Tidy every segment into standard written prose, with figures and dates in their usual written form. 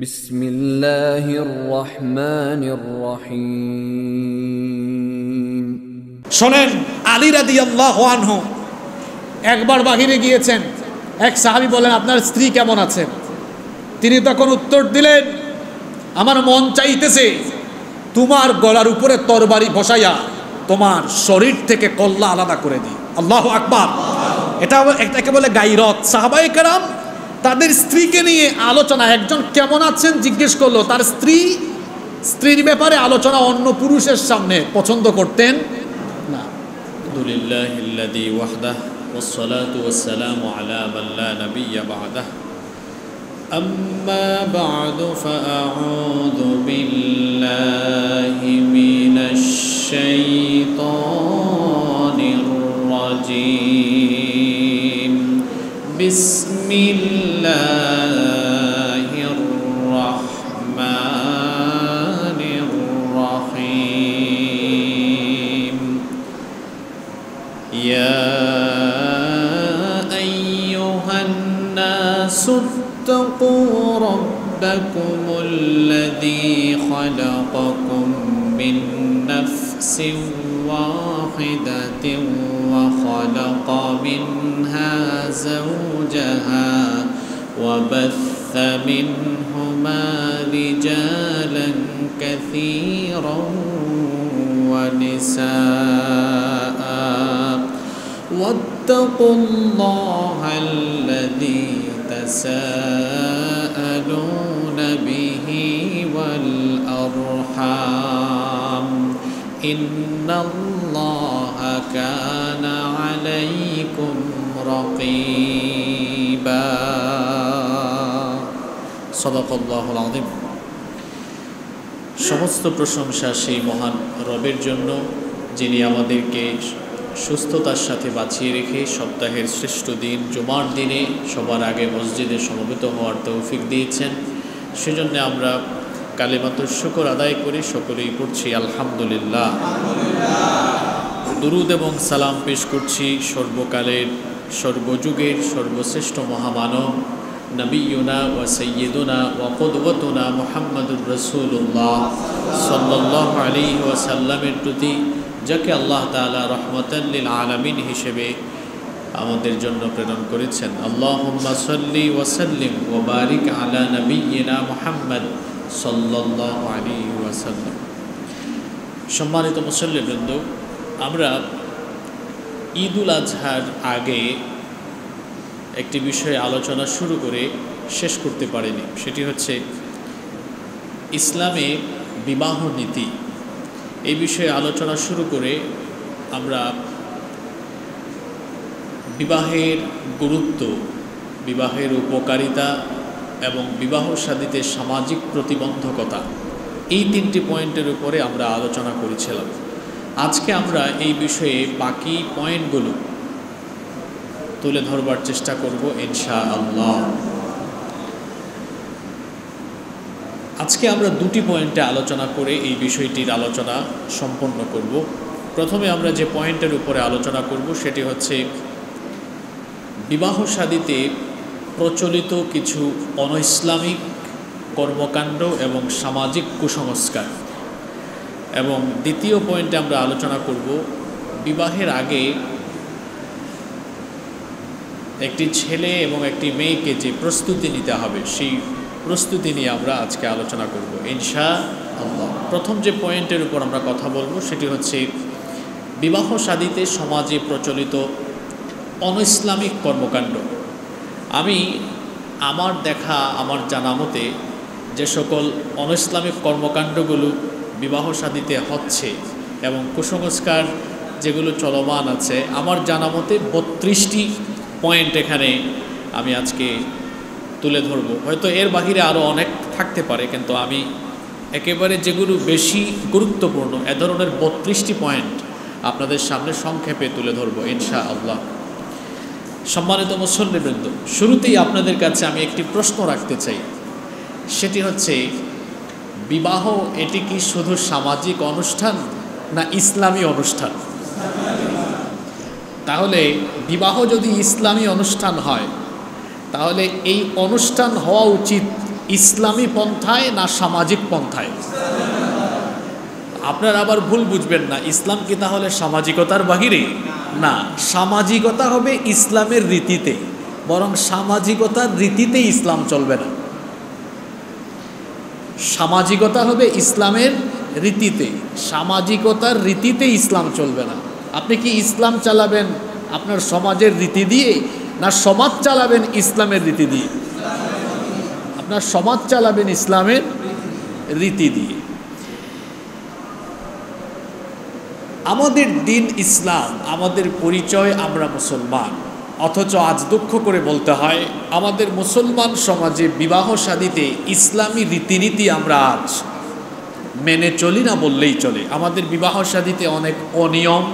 বিসমিল্লাহির রহমানির রহিম। শোনেন, আলী রাদিয়াল্লাহু আনহু একবার বাহিরে গিয়েছেন। এক সাহাবী বলেন, আপনার স্ত্রী কেমন আছেন? তিনি তখন উত্তর দিলেন, আমার মন চাইতেছে তোমার গলার উপরে তরবারি বসাইয়া তোমার শরীর থেকে কল্লা আলাদা করে দিই। আল্লাহু আকবার। এটাকে বলে গায়রত। সাহাবায়ে কেরাম তাদের স্ত্রীকে নিয়ে আলোচনা, একজন কেমন আছেন জিজ্ঞেস করলো, তার স্ত্রীর ব্যাপারে আলোচনা অন্য পুরুষের সামনে পছন্দ করতেন না। আলহামদুলিল্লাহিল্লাযী ওয়াহদাহু ওয়াসসালাতু ওয়াসসালামু আলা মান লা নাবিয়্যা বা'দাহু। আম্মা বা'দু ফাআউযু বিল্লাহি মিনাশ শাইতানির রাজীম। বিসমিল্লাহির রাহমানির রাহিম। ইয়া আইয়ুহান নাসু ইত্তাকু রাব্বাকুমুল্লাযী খালাকাকুম মিন নাফসিন ওয়াহিদাতিন ওয়া খালাকা মিনহা যাওজাহা ওয়া বাথা মিনহুমা রিজালান কাসীরান ওয়া নিসাআ ওয়াত্তাকুল্লাহাল্লাযী তাসাআলুনা বিহি ওয়াল আরহাম ইন্নাল্লাহা কানা আলাইকুম রাকীবা। সাদাকাল্লাহুল আযীম। সমস্ত প্রশংসা সেই মহান রবের জন্য, যিনি আমাদেরকে সুস্থতার সাথে বাঁচিয়ে রেখে সপ্তাহের শ্রেষ্ঠ দিন জুমার দিনে সবার আগে মসজিদে সমবেত হওয়ার তৌফিক দিয়েছেন। সেজন্য আমরা কালিমাতুশ শুকর আদায় করে সকলেই পড়ছি আলহামদুলিল্লাহ। দুরুদ এবং সালাম পেশ করছি সর্বকালের সর্বযুগের সর্বশ্রেষ্ঠ মহামানব নবিয়ুনা ওয়া সাইয়্যিদুনা ওয়া কুদওয়াতুনা মুহাম্মাদুর রাসূলুল্লাহ সাল্লাল্লাহু আলাইহি ওয়াসাল্লামের প্রতি, যাকে আল্লাহ তাআলা রহমাতাল লিল আলামিন হিসেবে আমাদের জন্য প্রেরণ করেছেন। আল্লাহুম্মা সাল্লি ওয়া সাল্লিম ওয়া বারিক আলা নাবিয়্যিনা মুহাম্মদ সাল্লাল্লাহু আলাইহি ওয়াসাল্লাম। সম্মানিত মুসল্লিবৃন্দ, আমরা ঈদুল আজহার আগে একটি বিষয়ে আলোচনা শুরু করে শেষ করতে পারিনি। সেটি হচ্ছে ইসলামে বিবাহ নীতি। এই বিষয়ে আলোচনা শুরু করে আমরা বিবাহের গুরুত্ব, বিবাহের উপকারিতা এবং বিবাহ শাদীতে সামাজিক প্রতিবন্ধকতা, এই তিনটি পয়েন্টের উপরে আমরা আলোচনা করেছিলাম। আজকে আমরা এই বিষয়ে বাকি পয়েন্টগুলো তুলে ধরবার চেষ্টা করব ইনশাআল্লাহ। আজকে আমরা দুটি পয়েন্টে আলোচনা করে এই বিষয়টির আলোচনা সম্পন্ন করব। প্রথমে আমরা যে পয়েন্টের উপরে আলোচনা করব সেটি হচ্ছে বিবাহ শাদীতে প্রচলিত কিছু অনইসলামিক কর্মকাণ্ড এবং সামাজিক কুসংস্কার। এবং দ্বিতীয় পয়েন্টে আমরা আলোচনা করব বিবাহের আগে একটি ছেলে এবং একটি মেয়েকে যে প্রস্তুতি নিতে হবে, সেই প্রস্তুতি নিয়ে আমরা আজকে আলোচনা করব ইনশাআল্লাহ। প্রথম যে পয়েন্টের উপর আমরা কথা বলবো সেটি হচ্ছে বিবাহ শাদীতে সমাজে প্রচলিত অনইসলামিক কর্মকাণ্ড। আমি আমার দেখা, আমার জানা মতে যে সকল অনইসলামিক কর্মকাণ্ডগুলো বিবাহ শাদীতে হচ্ছে এবং কুসংস্কার যেগুলো চলমান আছে, আমার জানা মতে 32টি পয়েন্ট এখানে আমি আজকে তুলে ধরব। হয়তো এর বাহিরে আরও অনেক থাকতে পারে, কিন্তু আমি একেবারে যেগুলো বেশি গুরুত্বপূর্ণ এ ধরনের 32টি পয়েন্ট আপনাদের সামনে সংক্ষেপে তুলে ধরব ইনশাআল্লাহ। সম্মানিত মুসল্লিবৃন্দ, শুরুতেই আপনাদের কাছে আমি একটি প্রশ্ন রাখতে চাই। সেটি হচ্ছে, বিবাহ এটি কি শুধু সামাজিক অনুষ্ঠান না ইসলামী অনুষ্ঠান? তাহলে বিবাহ যদি ইসলামী অনুষ্ঠান হয়, তাহলে এই অনুষ্ঠান হওয়া উচিত ইসলামী পন্থায় না সামাজিক পন্থায়? আপনারা আবার ভুল বুঝবেন না, ইসলাম কি তাহলে সামাজিকতার বাহিরে? না, সামাজিকতা হবে ইসলামের রীতিতে, বরং সামাজিকতার রীতিতে ইসলাম চলবে না। সামাজিকতা হবে ইসলামের রীতিতে, সামাজিকতার রীতিতে ইসলাম চলবে না। আপনি কি ইসলাম চালাবেন আপনার সমাজের রীতি দিয়ে, না সমাজ চালাবেন ইসলামের রীতি দিয়ে? আপনার সমাজ চালাবেন ইসলামের রীতি দিয়ে। আমাদের দিন ইসলাম, আমাদের পরিচয় আমরা মুসলমান, অথচ আজ দুঃখ করে বলতে হয় আমাদের মুসলমান সমাজে বিবাহ শাদীতে ইসলামী রীতিনীতি আমরা আজ মেনে চলি না বললেই চলে। আমাদের বিবাহ শাদীতে অনেক অনিয়ম,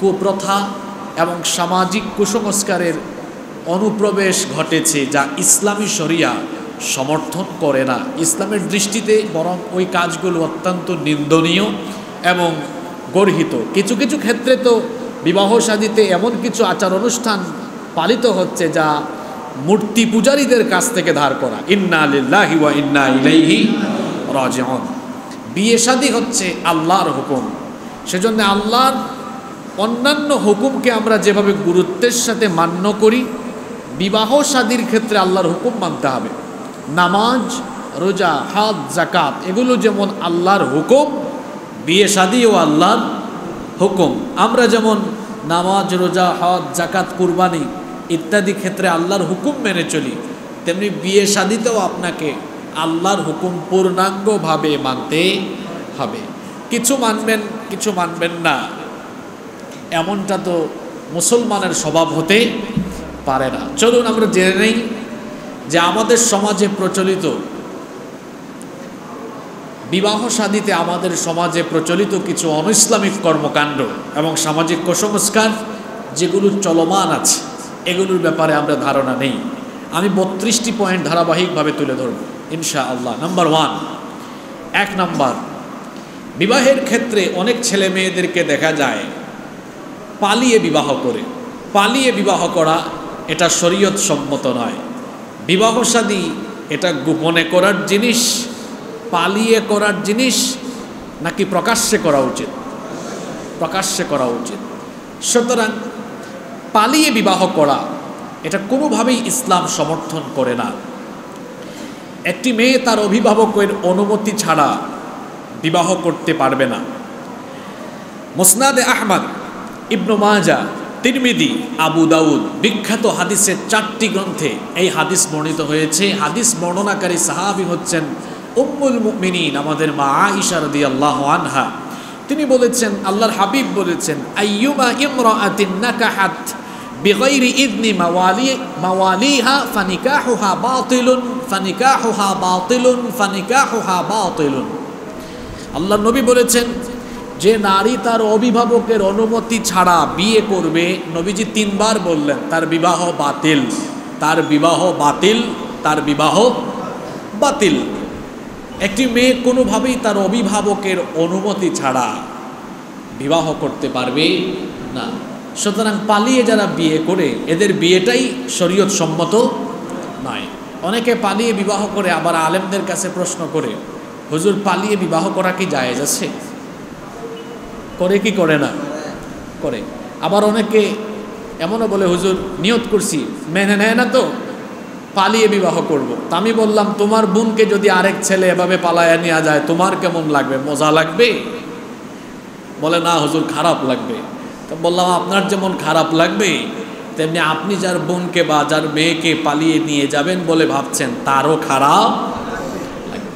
কুপ্রথা এবং সামাজিক কুসংস্কারের অনুপ্রবেশ ঘটেছে, যা ইসলামী শরিয়া সমর্থন করে না। ইসলামের দৃষ্টিতে বরং ওই কাজগুলো অত্যন্ত নিন্দনীয় এবং গর্হিত। কিছু কিছু ক্ষেত্রে তো বিবাহ শাদীতে এমন কিছু আচার অনুষ্ঠান পালিত হচ্ছে যা মূর্তি পূজারীদের কাছ থেকে ধার করা। ইন্না লিল্লাহি ওয়া ইন্না ইলাইহি রাজিউন। বিয়ে শাদী হচ্ছে আল্লাহর হুকুম, সেজন্য আল্লাহর অন্যান্য হুকুমকে আমরা যেভাবে গুরুত্বের সাথে মান্য করি, বিবাহ শাদীর ক্ষেত্রে আল্লাহর হুকুম মানতে হবে। নামাজ, রোজা, হজ, যাকাত এগুলো যেমন আল্লাহর হুকুম, বিয়ে শাদীও আল্লাহর হুকুম। আমরা যেমন নামাজ, রোজা, হজ, যাকাত, কুরবানি ইত্যাদি ক্ষেত্রে আল্লাহর হুকুম মেনে চলি, তেমনি বিয়ে শাদীতেও আপনাকে আল্লাহর হুকুম পূর্ণাঙ্গভাবে মানতে হবে। কিছু মানবেন, কিছু মানবেন না, এমনটা তো মুসলমানের স্বভাব হতে পারে না। চলুন আমরা জেনে নেই যে আমাদের সমাজে প্রচলিত বিবাহ শাদীতে, আমাদের সমাজে প্রচলিত কিছু অনইসলামিক কর্মকাণ্ড এবং সামাজিক কুসংস্কার যেগুলো চলমান আছে, এগুলোর ব্যাপারে আমরা ধারণা নেই। আমি 32টি পয়েন্ট ধারাবাহিকভাবে তুলে ধরব ইনশাআল্লাহ। নাম্বার 1, নাম্বার, বিবাহের ক্ষেত্রে অনেক ছেলে মেয়েদেরকে দেখা যায় পালিয়ে বিবাহ করে। পালিয়ে বিবাহ করা এটা শরীয়ত সম্মত নয়। বিবাহ শাদী এটা গোপনে করার জিনিস, পালিয়ে করার জিনিস, নাকি প্রকাশ্যে করা উচিত? প্রকাশ্যে করা উচিত। সুতরাং পালিয়ে বিবাহ করা এটা কোনোভাবেই ইসলাম সমর্থন করে না। একটি মেয়ে তার অভিভাবকের অনুমতি ছাড়া বিবাহ করতে পারবে না। মুসনাদে আহমদ, ইবনু মাজাহ, তিরমিজি, আবু দাউদ বিখ্যাত হাদিসের 4টি গ্রন্থে এই হাদিস বর্ণিত হয়েছে। হাদিস বর্ণনাকারী সাহাবী হচ্ছেন উম্মুল মুমিনিন, আমাদের মা আয়েশা রাদিয়াল্লাহু আনহা। তিনি বলেছেন, আল্লাহর হাবিব বলেছেন, আইয়ুমা ইমরাআতিন নাকাহাত বিগাইরি ইযনি মাওয়ালিহা ফানিকাহুহা বাতিলুন ফানিকাহুহা বাতিলুন ফানিকাহুহা বাতিলুন। আল্লাহর নবী বলেছেন, যে নারী তার অভিভাবকের অনুমতি ছাড়া বিয়ে করবে, নবীজি 3 বার বললেন, তার বিবাহ বাতিল, তার বিবাহ বাতিল, তার বিবাহ বাতিল। একটি মেয়ে কোনোভাবেই তার অভিভাবকের অনুমতি ছাড়া বিবাহ করতে পারবে না। সুতরাং পালিয়ে যারা বিয়ে করে, এদের বিয়েটাই শরীয়ত সম্মত নয়। অনেকে পালিয়ে বিবাহ করে আবার আলেমদের কাছে প্রশ্ন করে, হুজুর পালিয়ে বিবাহ করা কি জায়েজ আছে? করে কি করে না? করে। আবার অনেকে এমনও বলে, হুজুর নিয়ত করছি, মেনে নেয় না তো, পালিয়ে বিবাহ করব। তা আমি বললাম, তোমার বোনকে যদি আরেক ছেলে এভাবে পালায়া নেওয়া যায়, তোমার কেমন লাগবে? মজা লাগবে? বলে না হুজুর, খারাপ লাগবে। তো বললাম, আপনার যেমন খারাপ লাগবে, তেমনি আপনি যার বোনকে বা যার মেয়েকে পালিয়ে নিয়ে যাবেন বলে ভাবছেন, তারও খারাপ লাগবে।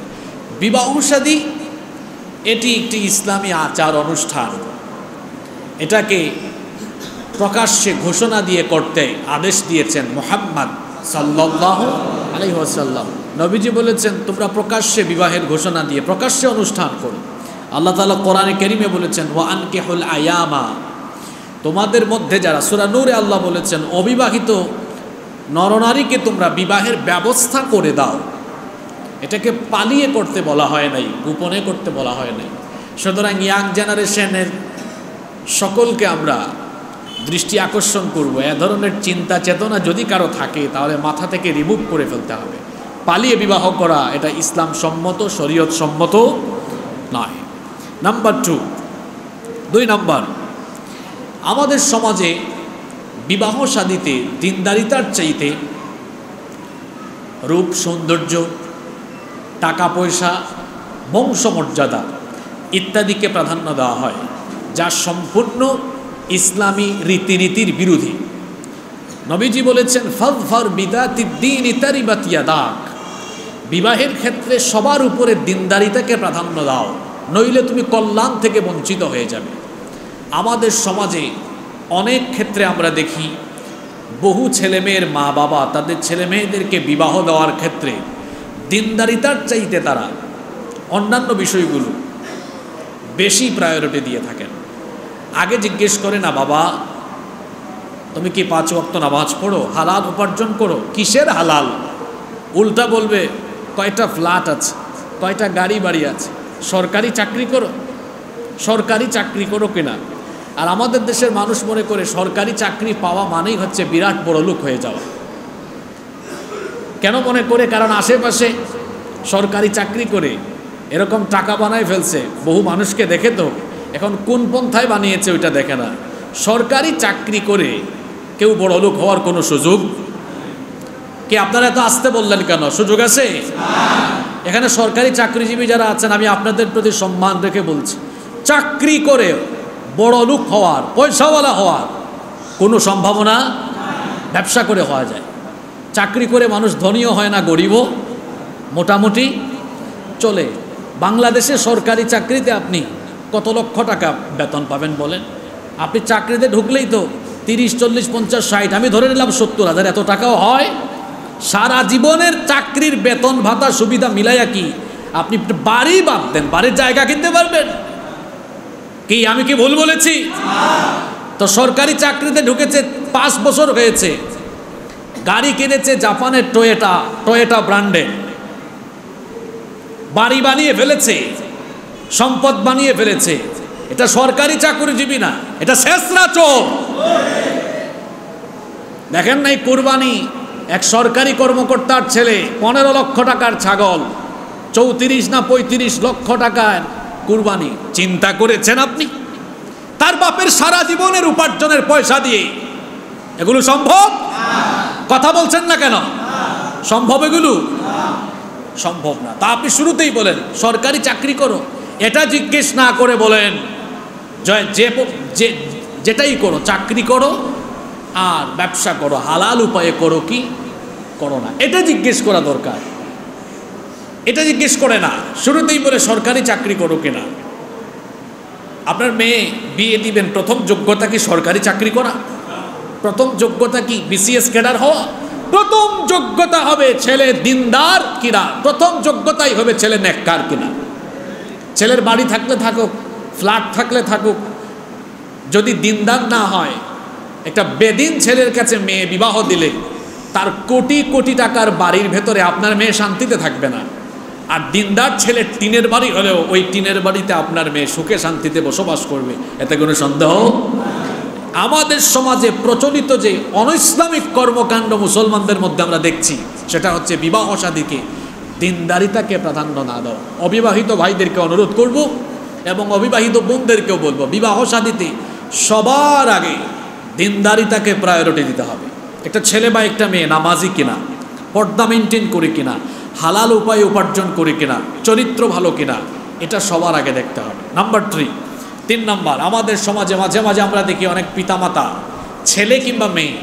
বিবাহ শাদী এটি একটি ইসলামী আচার অনুষ্ঠান। এটাকে প্রকাশ্যে ঘোষণা দিয়ে করতে আদেশ দিয়েছেন মুহাম্মদ সাল্লাল্লাহু আলাইহি ওয়াসাল্লাম। নবীজি বলেছেন, তোমরা প্রকাশ্যে বিবাহের ঘোষণা দিয়ে প্রকাশ্যে অনুষ্ঠান করো। আল্লাহ তাআলা কোরআনে কারীমে বলেছেন, ওয়া আনকিহুল আয়ামা, তোমাদের মধ্যে যারা, সূরা নূরে আল্লাহ বলেছেন, অবিবাহিত নরনারীকে তোমরা বিবাহের ব্যবস্থা করে দাও। এটাকে পালিয়ে করতে বলা হয় নাই, গোপনে করতে বলা হয় নাই। সুতরাং ইয়াং জেনারেশনের সকলকে আমরা দৃষ্টি আকর্ষণ করব, এ ধরনের চিন্তা চেতনা যদি কারো থাকে তাহলে মাথা থেকে রিমুভ করে ফেলতে হবে। পালিয়ে বিবাহ করা এটা ইসলাম সম্মত, শরীয়ত সম্মত নয়। নাম্বার 2 নাম্বার, আমাদের সমাজে বিবাহ শাদীতে দিনদারিতার চাইতে রূপ সৌন্দর্য, টাকা পয়সা, বংশমর্যাদা ইত্যাদিকে প্রাধান্য দেওয়া হয়, যা সম্পূর্ণ ইসলামী রীতিনীতির বিরোধী। নবীজি বলেছেন ফাযফার বিদাতিদ্দীনি তারিবাত ইয়াদাক, বিবাহের ক্ষেত্রে সবার উপরে দিনদারিতাকে প্রাধান্য দাও, নইলে তুমি কল্যাণ থেকে বঞ্চিত হয়ে যাবে। আমাদের সমাজে অনেক ক্ষেত্রে আমরা দেখি বহু ছেলেমেয়ের মা বাবা তাদের ছেলেমেয়েদেরকে বিবাহ দেওয়ার ক্ষেত্রে দিনদারিতার চাইতে তারা অন্যান্য বিষয়গুলো বেশি প্রায়োরিটি দিয়ে থাকেন। আগে জিজ্ঞেস করে না, বাবা তুমি কি 5 ওয়াক্ত নামাজ পড়ো, হালাল উপার্জন করো? কিসের হালাল? উল্টা বলবে কয়টা ফ্ল্যাট আছে, কয়টা গাড়ি বাড়ি আছে, সরকারি চাকরি করো, সরকারি চাকরি করো কিনা। আর আমাদের দেশের মানুষ মনে করে সরকারি চাকরি পাওয়া মানেই হচ্ছে বিরাট বড় লোক হয়ে যাওয়া। কেন মনে করে? কারণ আশেপাশে সরকারি চাকরি করে এরকম টাকা বানায় ফেলছে, বহু মানুষকে দেখে তো এখন কোন পন্থায় বানিয়েছে ওইটা দেখে না। সরকারি চাকরি করে কেউ বড় লোক হওয়ার কোনো সুযোগ কি? আপনারা এত আসতে বললেন কেন? সুযোগ আছে এখানে? সরকারি চাকরিজীবী যারা আছেন আমি আপনাদের প্রতি সম্মান রেখে বলছি, চাকরি করে বড় লোক হওয়ার, পয়সাওয়ালা হওয়ার কোনো সম্ভাবনা ব্যবসা করে হওয়া যায়। চাকরি করে মানুষ ধনীও হয় না, গরিবও মোটামুটি চলে। বাংলাদেশে সরকারি চাকরিতে আপনি কত লক্ষ টাকা বেতন পাবেন বলেন? আপনি চাকরিতে ঢুকলেই তো 30, 40, 50, 60, আমি ধরে নিলাম 70,000, এত টাকাও হয়। সারা জীবনের চাকরির বেতন ভাতা সুবিধা মিলাইয়া কি আপনি বাড়ি বাদ দেন, বাড়ির জায়গা কিনতে পারবেন কি? আমি কি ভুল বলেছি? তো সরকারি চাকরিতে ঢুকেছে, 5 বছর হয়েছে, গাড়ি কিনেছে জাপানের টয়োটা ব্র্যান্ডের, বাড়ি বানিয়ে ফেলেছে, সম্পদ বানিয়ে ফেলেছে। এটা সরকারি চাকরিজীবী না, এটা শেষরা চোর। দেখেন নাই কুরবানি, এক সরকারি কর্মকর্তার ছেলে 15 লক্ষ টাকার ছাগল, 34 না 35 লক্ষ টাকার কুরবানি। চিন্তা করেছেন আপনি? তার বাপের সারা জীবনের উপার্জনের পয়সা দিয়ে এগুলো সম্ভব? কথা বলছেন না কেন? সম্ভব? এগুলো সম্ভব না। তা আপনি শুরুতেই বলেন সরকারি চাকরি করো, এটা জিজ্ঞেস না করে বলেন যেটাই করো, চাকরি করো আর ব্যবসা করো, হালাল উপায়ে করো কি করো না, এটা জিজ্ঞেস করা দরকার। এটা জিজ্ঞেস করে না, শুরুতেই বলে সরকারি চাকরি করো কিনা। আপনার মেয়ে বিয়ে দিবেন, প্রথম যোগ্যতা কি সরকারি চাকরি করা? প্রথম যোগ্যতা কি বিসিএস ক্যাডার হওয়া? প্রথম যোগ্যতা হবে ছেলে দিনদার কিনা, প্রথম যোগ্যতাই হবে ছেলে নেককার কিনা। ছেলের বাড়ি থাকলে থাকুক, ফ্ল্যাট থাকলে থাকুক, যদি দিনদার না হয়, একটা বেদিন ছেলের কাছে মেয়ে বিবাহ দিলে তার কোটি কোটি টাকার বাড়ির ভেতরে আপনার মেয়ে শান্তিতে থাকবে না। আর দিনদার ছেলে টিনের বাড়ি হলেও ওই টিনের বাড়িতে আপনার মেয়ে সুখে শান্তিতে বসবাস করবে, এতে কোনো সন্দেহ। আমাদের সমাজে প্রচলিত যে অনৈসলামিক কর্মকাণ্ড মুসলমানদের মধ্যে আমরা দেখছি, সেটা হচ্ছে বিবাহ শাদীকে দিনদারিতাকে প্রাধান্য না দেওয়া। অবিবাহিত ভাইদেরকে অনুরোধ করব এবং অবিবাহিত বোনদেরকেও বলবো, বিবাহ শাদীতে সবার আগে দিনদারিতাকে প্রায়োরিটি দিতে হবে। একটা ছেলে বা একটা মেয়ে নামাজি কিনা, পর্দা মেনটেন করে কিনা, হালাল উপায়ে উপার্জন করে কিনা, চরিত্র ভালো কিনা, এটা সবার আগে দেখতে হবে। নাম্বার 3 নাম্বার, আমাদের সমাজে মাঝে মাঝে আমরা দেখি অনেক পিতামাতা ছেলে কিংবা মেয়ে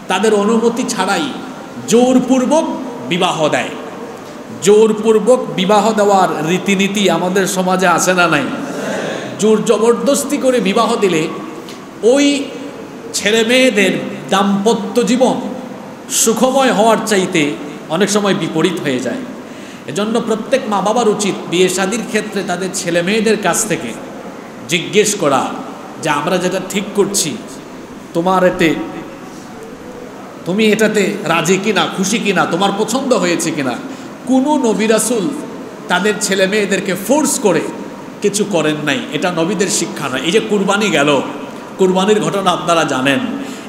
তাদের অনুমতি ছাড়াই জোরপূর্বক বিবাহ দেয়। জোরপূর্বক বিবাহ দেওয়ার রীতিনীতি আমাদের সমাজে আছে না নাই? জোর জবরদস্তি করে বিবাহ দিলে ওই ছেলে মেয়েদের দাম্পত্য জীবন সুখময় হওয়ার চাইতে অনেক সময় বিপরীত হয়ে যায়। এজন্য প্রত্যেক মা বাবার উচিত বিয়ে শাদীর ক্ষেত্রে তাদের ছেলে মেয়েদের কাছ থেকে জিজ্ঞেস করা যে আমরা যেটা ঠিক করছি তুমি এটাতে রাজি কিনা, খুশি কিনা, তোমার পছন্দ হয়েছে কিনা। কোনো নবী রাসূল তাদের ছেলে মেয়েদেরকে ফোর্স করে কিছু করেন নাই, এটা নবীদের শিক্ষা নয়। এই যে কুরবানি গেল, কুরবানির ঘটনা আপনারা জানেন।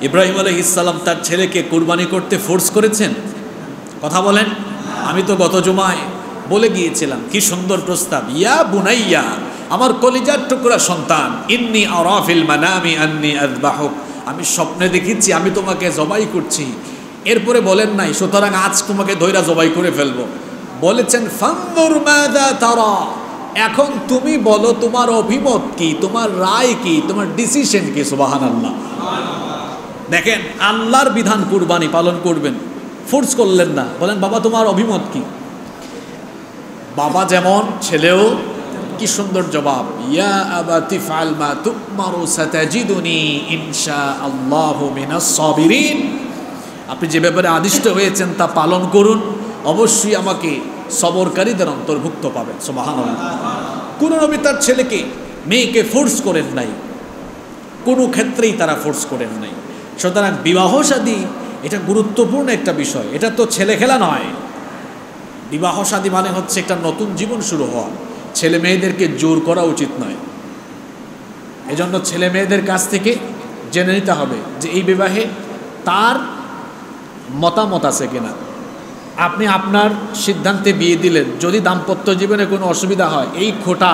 ইব্রাহিম আলাইহিস সালাম তার ছেলেকে কুরবানি করতে ফোর্স করেছেন? কথা বলেন। আমি তো গত জুমায় বলে গিয়েছিলাম কি সুন্দর প্রস্তাব, ইয়া বুনাইয়া, আমার কলিজার টুকরা সন্তান, ইন্নী আরা ফিল মানামি আন্নী আযবাহুক, আমি স্বপ্নে দেখেছি আমি তোমাকে জবাই করছি। এরপরে বলেন নাই সুতরাং আজ তোমাকে ধইরা জবাই করে ফেলবো, বলেছেন ফানজুর মাযা তারা, এখন তুমি বলো তোমার অভিমত কি, তোমার রায় কি, তোমার ডিসিশন কি। সুবহানাল্লাহ। দেখেন আল্লাহর বিধান কুরবানি পালন করবেন, ফোর্স করলেন না, বলেন বাবা তোমার অভিমত কি। বাবা যেমন ছেলেও কি সুন্দর জবাব, ইয়া আবাতি ফাল মা তুমারু সাতাজিদুনি ইনশাআল্লাহু মিনাস সাবিরিন, আপনি যে ব্যাপারে আদিষ্ট হয়েছেন তা পালন করুন, অবশ্যই আমাকে সবরকারীদের অন্তর্ভুক্ত পাবেন। সুবহানাল্লাহ। কোন নবী তার ছেলেকে মেয়েকে ফোর্স করেন নাই, কোনো ক্ষেত্রেই তারা ফোর্স করেন নাই। সুতরাং বিবাহ শাদী এটা গুরুত্বপূর্ণ একটা বিষয়, এটা তো ছেলে খেলা নয়। বিবাহ শাদী মানে হচ্ছে একটা নতুন জীবন শুরু হওয়া, ছেলে মেয়েদেরকে জোর করা উচিত নয়। এজন্য ছেলে মেয়েদের কাছ থেকে জেনে নিতে হবে যে এই বিবাহে তার মতামত আছে কিনা। আপনি আপনার সিদ্ধান্তে বিয়ে দিলেন, যদি দাম্পত্য জীবনে কোনো অসুবিধা হয় এই খোঁটা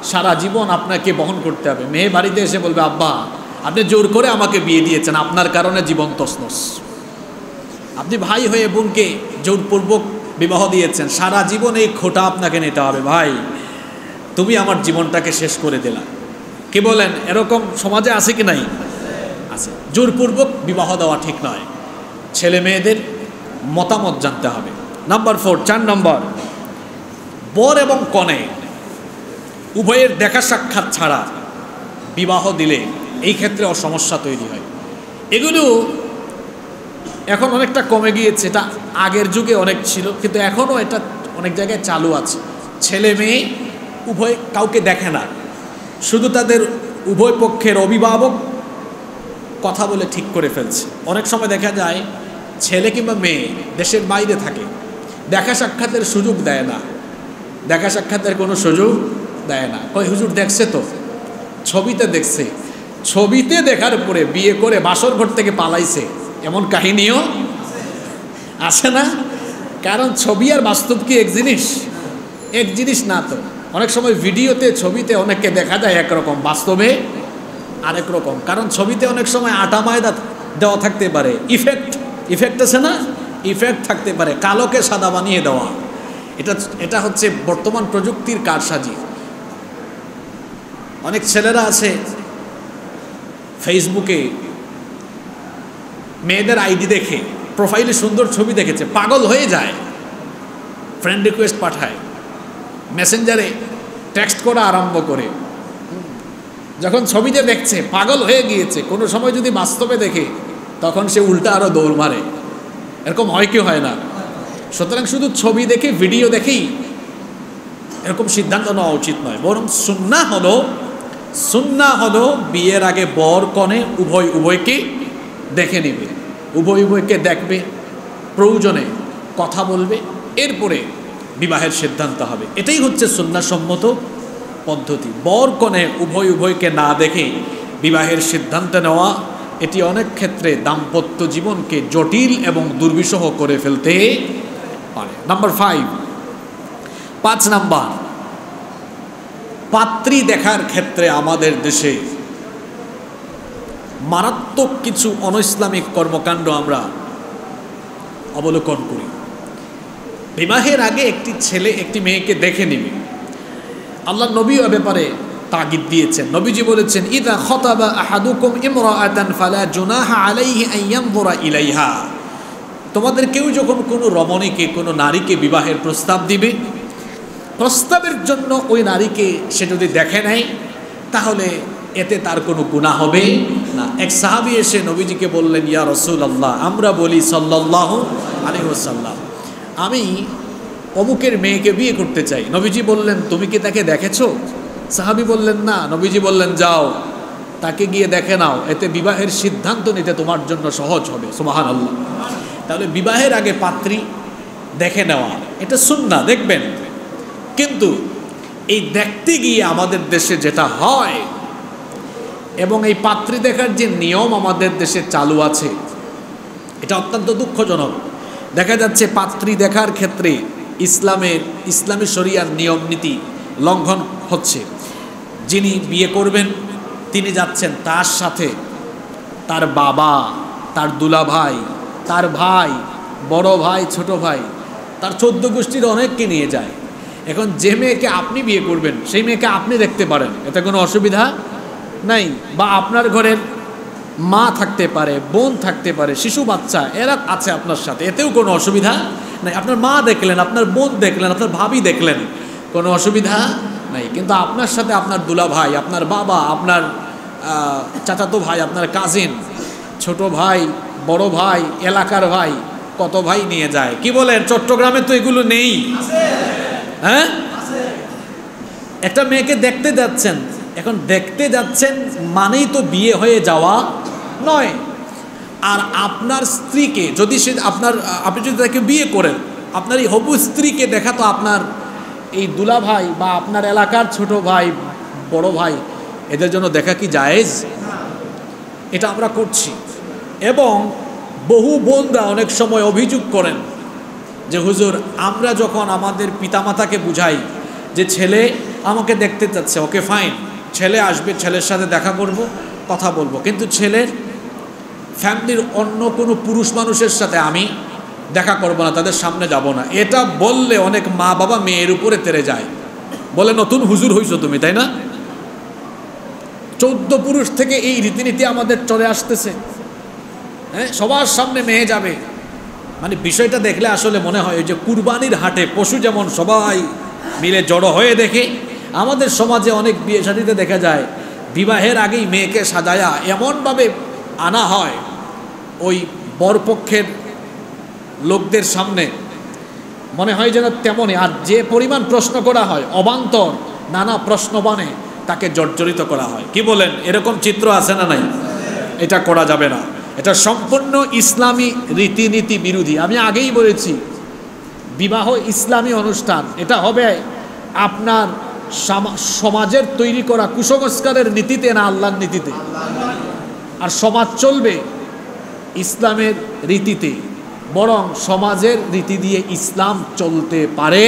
সারা জীবন আপনাকে বহন করতে হবে। মেয়ে বাড়িতে এসে বলবে আব্বা আপনি জোর করে আমাকে বিয়ে দিয়েছেন, আপনার কারণে জীবন তছনছ। আপনি ভাই হয়ে বোনকে জোরপূর্বক বিবাহ দিয়েছেন, সারা জীবন এই খোঁটা আপনাকে নিতে হবে, ভাই তুমি আমার জীবনটাকে শেষ করে দিলা। কি বলেন, এরকম সমাজে আছে কি নাই? আছে। জোরপূর্বক বিবাহ দেওয়া ঠিক নয়, ছেলে মেয়েদের মতামত জানতে হবে। নাম্বার 4, 4 নম্বর, বর এবং কনে উভয়ের দেখা সাক্ষাৎ ছাড়া বিবাহ দিলে এই ক্ষেত্রে সমস্যা তৈরি হয়। এগুলো এখন অনেকটা কমে গিয়েছে, এটা আগের যুগে অনেক ছিল, কিন্তু এখনও এটা অনেক জায়গায় চালু আছে। ছেলে মেয়ে উভয় কাউকে দেখে না, শুধু তাদের উভয় পক্ষের অভিভাবক কথা বলে ঠিক করে ফেলছে। অনেক সময় দেখা যায় ছেলে কিংবা মেয়ে দেশের বাইরে থাকে, দেখা সাক্ষাতের সুযোগ দেয় না, দেখা সাক্ষাতের কোনো সুযোগ দেয় না। ওই হুজুর দেখছে তো, ছবিতে দেখছে, ছবিতে দেখার পরে বিয়ে করে বাসর ঘর থেকে পালাইছে, এমন কাহিনীও আছে না? কারণ ছবি আর বাস্তব কি এক জিনিস? এক জিনিস না তো। অনেক সময় ভিডিওতে ছবিতে অনেককে দেখা যায় একরকম, বাস্তবে আরেক রকম। কারণ ছবিতে অনেক সময় আটা ময়দা দেওয়া থাকতে পারে, ইফেক্ট আছে না, ইফেক্ট থাকতে পারে, কালোকে সাদা বানিয়ে দেওয়া। এটা হচ্ছে বর্তমান প্রযুক্তির কারসাজি। অনেক ছেলেরা আছে ফেসবুকে মেয়েদের আইডি দেখে, প্রোফাইলে সুন্দর ছবি দেখেছে, পাগল হয়ে যায়, ফ্রেন্ড রিকোয়েস্ট পাঠায়, মেসেঞ্জারে টেক্সট করা আরম্ভ করে। যখন ছবিতে দেখছে পাগল হয়ে গিয়েছে, কোনো সময় যদি বাস্তবে দেখে তখন সে উল্টা আরো দৌড় মারে। এরকম হয় কি হয় না? সুতরাং শুধু ছবি দেখে, ভিডিও দেখেই এরকম সিদ্ধান্ত নেওয়া উচিত নয়, বরং সুন্নাহ হলো বিয়ের আগে বর কনে উভয়কে দেখে নেবে, উভয়কে দেখবে, প্রয়োজনে কথা বলবে, এরপরে বিবাহের সিদ্ধান্ত হবে। এটাই হচ্ছে সুন্নাহসম্মত পদ্ধতি। বর কনে উভয়কে না দেখে বিবাহের সিদ্ধান্ত নেওয়া, এটি অনেক ক্ষেত্রে দাম্পত্য জীবনকে জটিল এবং দুর্বিষহ করে ফেলতে পারে। নাম্বার 5 নাম্বার, পাত্রী দেখার ক্ষেত্রে আমাদের দেশে মারাত্মক কিছু অনৈসলামিক কর্মকাণ্ড আমরা অবলোকন করি। বিবাহের আগে একটি ছেলে একটি মেয়েকে দেখে নেবে। আল্লাহ নবী এ ব্যাপারে তাগিদ দিয়েছেন। নবীজি বলেছেন, ইযা খাতাবা আহাদুকুম ইমরাআতান ফালা জুনাহা আলাইহি আন ইয়ানজুরা ইলাইহা, তোমাদের কেউ যখন কোনো রমণীকে, কোনো নারীকে বিবাহের প্রস্তাব দিবে, প্রস্তাবের জন্য ওই নারীকে সে যদি দেখে নেয় তাহলে এতে তার কোনো গুনাহ হবে না। এক সাহাবী এসে নবীজিকে বললেন, ইয়া রাসূলুল্লাহ, আমরা বলি সাল্লাল্লাহু আলাইহি ওয়াসাল্লাম, আমি অমুকের মেয়েকে বিয়ে করতে চাই। নবীজি বললেন, তুমি কি তাকে দেখেছো? সাহাবী বললেন না। নবীজি বললেন, যাও তাকে গিয়ে দেখে নাও, এতে বিবাহের সিদ্ধান্ত নিতে তোমার জন্য সহজ হবে। সুবহানাল্লাহ। তাহলে বিবাহের আগে পাত্রী দেখে নেওয়া এটা সুন্নাহ, দেখবেন। কিন্তু এই দেখতে গিয়ে আমাদের দেশে যেটা হয়, এবং এই পাত্রী দেখার যে নিয়ম আমাদের দেশে চালু আছে, এটা অত্যন্ত দুঃখজনক। দেখা যাচ্ছে পাত্রী দেখার ক্ষেত্রে ইসলামী শরিয়ার নিয়ম নীতি লঙ্ঘন হচ্ছে। যিনি বিয়ে করবেন তিনি যাচ্ছেন তার সাথে তার বাবা, তার দুলাভাই, তার ভাই, বড় ভাই, ছোট ভাই, তার 14 গোষ্ঠীর অনেককে নিয়ে যায়। এখন যে মেয়েকে আপনি বিয়ে করবেন সেই মেয়েকে আপনি দেখতে পারেন, এতে কোনো অসুবিধা নাই। বা আপনার ঘরের মা থাকতে পারে, বোন থাকতে পারে, শিশু বাচ্চা এরা আছে আপনার সাথে, এতেও কোনো অসুবিধা নাই। আপনার মা দেখলেন, আপনার বোন দেখলেন, আপনার ভাবি দেখলেন, কোনো অসুবিধা নাই। কিন্তু আপনার সাথে আপনার দুলা ভাই, আপনার বাবা, আপনার চাচাতো ভাই, আপনার কাজিন, ছোট ভাই, বড় ভাই, এলাকার ভাই, কত ভাই নিয়ে যায়। কি বলেন, চট্টগ্রামে তো এগুলো নেই? হ্যাঁ, একটা মেয়েকে দেখতে যাচ্ছেন, এখন দেখতে যাচ্ছেন মানেই তো বিয়ে হয়ে যাওয়া নয়। আর আপনার স্ত্রীকে যদি আপনি যদি তাকে বিয়ে করেন, আপনার এই হবু স্ত্রীকে দেখা তো আপনার এই দুলা ভাই বা আপনার এলাকার ছোট ভাই, বড় ভাই, এদের জন্য দেখা কি জায়েজ? এটা আমরা করছি। এবং বহু বোনরা অনেক সময় অভিযোগ করেন যে হুজুর, আমরা যখন আমাদের পিতামাতাকে বুঝাই যে ছেলে আমাকে দেখতে চাচ্ছে, ওকে ফাইন, ছেলে আসবে, ছেলের সাথে দেখা করব, কথা বলবো, কিন্তু ছেলের ফ্যামিলির অন্য কোনো পুরুষ মানুষের সাথে আমি দেখা করব না, তাদের সামনে যাব না, এটা বললে অনেক মা বাবা মেয়ের উপরে তেড়ে যায়, বলে নতুন হুজুর হইছো তুমি, তাই না? 14 পুরুষ থেকে এই রীতিনীতি আমাদের চলে আসতেছে। হ্যাঁ, সবার সামনে মেয়ে যাবে, মানে বিষয়টা দেখলে আসলে মনে হয় ওই যে কুরবানির হাটে পশু যেমন সবাই মিলে জড়ো হয়ে দেখে, আমাদের সমাজে অনেক বিয়ে শাদীতে দেখা যায় বিবাহের আগেই মেয়েকে সাজায়া এমনভাবে আনা হয় ওই বরপক্ষের লোকদের সামনে, মনে হয় যেন তেমনই। আর যে পরিমাণ প্রশ্ন করা হয়, অবান্তর নানা প্রশ্নবাণে তাকে জর্জরিত করা হয়। কি বলেন, এরকম চিত্র আছে না নাই? এটা করা যাবে না, এটা সম্পূর্ণ ইসলামী রীতিনীতি বিরোধী। আমি আগেই বলেছি, বিবাহ ইসলামী অনুষ্ঠান, এটা হবে আপনার সমাজের তৈরি করা কুসংস্কারের নীতিতে না আল্লাহর নীতিতে? আর সমাজ চলবে ইসলামের রীতিতে, বরং সমাজের রীতি দিয়ে ইসলাম চলতে পারে,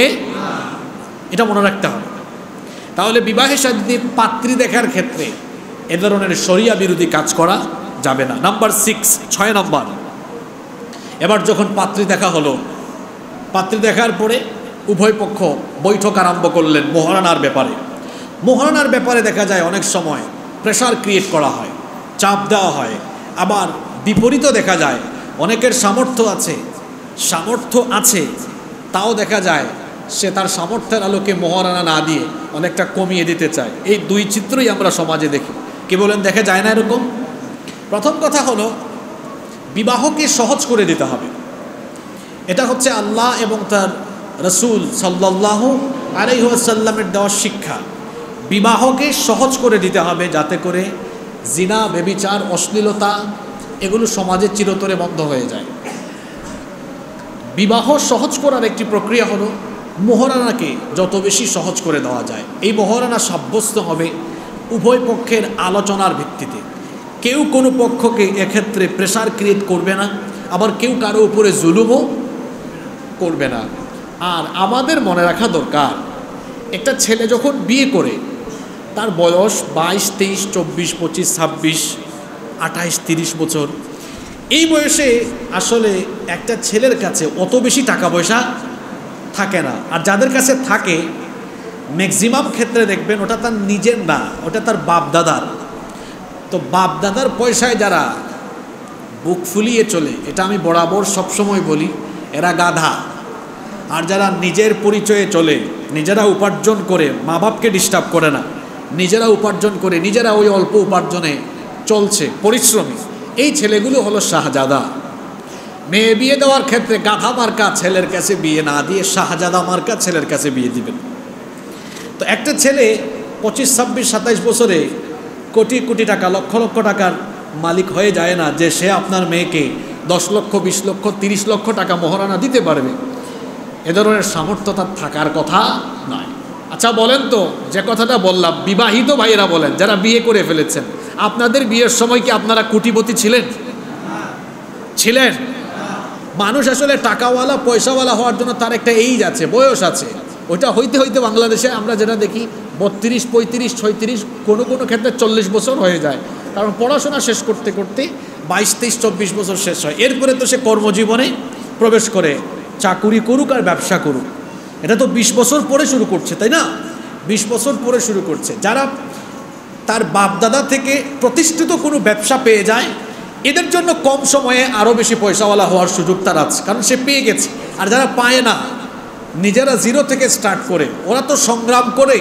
এটা মনে রাখতে হবে। তাহলে বিবাহে শাদীতে পাত্রী দেখার ক্ষেত্রে এ ধরনের শরিয়া বিরোধী কাজ করা যাবে না। নাম্বার 6 নম্বর, এবার যখন পাত্রী দেখা হলো, পাত্রী দেখার পরে উভয় পক্ষ বৈঠক আরম্ভ করলেন মোহরানার ব্যাপারে। মোহরানার ব্যাপারে দেখা যায় অনেক সময় প্রেশার ক্রিয়েট করা হয়, চাপ দেওয়া হয়। আবার বিপরীতও দেখা যায়, অনেকের সামর্থ্য আছে তাও দেখা যায় সে তার সামর্থ্যের আলোকে মোহরানা না দিয়ে অনেকটা কমিয়ে দিতে চায়। এই দুই চিত্রই আমরা সমাজে দেখি। কি বলেন, দেখা যায় না এরকম? প্রথম কথা হলো, বিবাহকে সহজ করে দিতে হবে। এটা হচ্ছে আল্লাহ এবং তার রসুল সাল্লাল্লাহু আলাইহি ওয়াসাল্লামের দেওয়া শিক্ষা। বিবাহকে সহজ করে দিতে হবে যাতে করে জিনা, ব্যভিচার, অশ্লীলতা এগুলো সমাজে চিরতরে বন্ধ হয়ে যায়। বিবাহ সহজ করার একটি প্রক্রিয়া হলো মোহরানাকে যত বেশি সহজ করে দেওয়া যায়। এই মোহরানা সাব্যস্ত হবে উভয় পক্ষের আলোচনার ভিত্তিতে। কেউ কোনো পক্ষকে এক্ষেত্রে প্রেশার ক্রিয়েট করবে না, আবার কেউ কারো উপরে জুলুমও করবে না। আর আমাদের মনে রাখা দরকার, একটা ছেলে যখন বিয়ে করে তার বয়স 22, 23, 24, 25, 26, 28, 30 বছর, এই বয়সে আসলে একটা ছেলের কাছে অত বেশি টাকা পয়সা থাকে না। আর যাদের কাছে থাকে ম্যাক্সিমাম ক্ষেত্রে দেখবেন ওটা তার নিজের না, ওটা তার বাপ দাদার। তো বাপ দাদার পয়সায় যারা বুক ফুলিয়ে চলে, এটা আমি বরাবর সবসময় বলি, এরা গাধা। আর যারা নিজের পরিচয়ে চলে, নিজেরা উপার্জন করে, মা বাপকে ডিস্টার্ব করে না, নিজেরা উপার্জন করে, নিজেরা ওই অল্প উপার্জনে চলছে, পরিশ্রমী, এই ছেলেগুলো হলো শাহজাদা। মেয়ে বিয়ে দেওয়ার ক্ষেত্রে গাধা মার্কা ছেলের কাছে বিয়ে না দিয়ে শাহজাদা মার্কা ছেলের কাছে বিয়ে দিবেন। তো একটা ছেলে 25, 26, 27 বছরে কোটি কোটি টাকা, লক্ষ লক্ষ টাকার মালিক হয়ে যায় না যে সে আপনার মেয়েকে 10 লক্ষ, 20 লক্ষ, 30 লক্ষ টাকা মোহরানা দিতে পারবে। এ ধরনের সামর্থ্য তার থাকার কথা নয়। আচ্ছা বলেন তো, যে কথাটা বললাম, বিবাহিত ভাইয়েরা বলেন, যারা বিয়ে করে ফেলেছেন, আপনাদের বিয়ের সময় কি আপনারা কোটিপতি ছিলেন? মানুষ আসলে টাকাওয়ালা পয়সাওয়ালা হওয়ার জন্য তার একটা এইজ আছে, বয়স আছে। ওইটা হইতে হইতে বাংলাদেশে আমরা যেটা দেখি 32, 35, 36, কোনো কোনো ক্ষেত্রে 40 বছর হয়ে যায়। কারণ পড়াশোনা শেষ করতে করতে 22, 23, 24 বছর শেষ হয়। এরপরে তো সে কর্মজীবনে প্রবেশ করে, চাকুরি করুক আর ব্যবসা করুক। এটা তো 20 বছর পরে শুরু করছে, তাই না? 20 বছর পরে শুরু করছে। যারা তার বাপদাদা থেকে প্রতিষ্ঠিত কোনো ব্যবসা পেয়ে যায়, এদের জন্য কম সময়ে আরও বেশি পয়সাওয়ালা হওয়ার সুযোগ তার আছে, কারণ সে পেয়ে গেছে। আর যারা পায় না, নিজেরা জিরো থেকে স্টার্ট করে, ওরা তো সংগ্রাম করে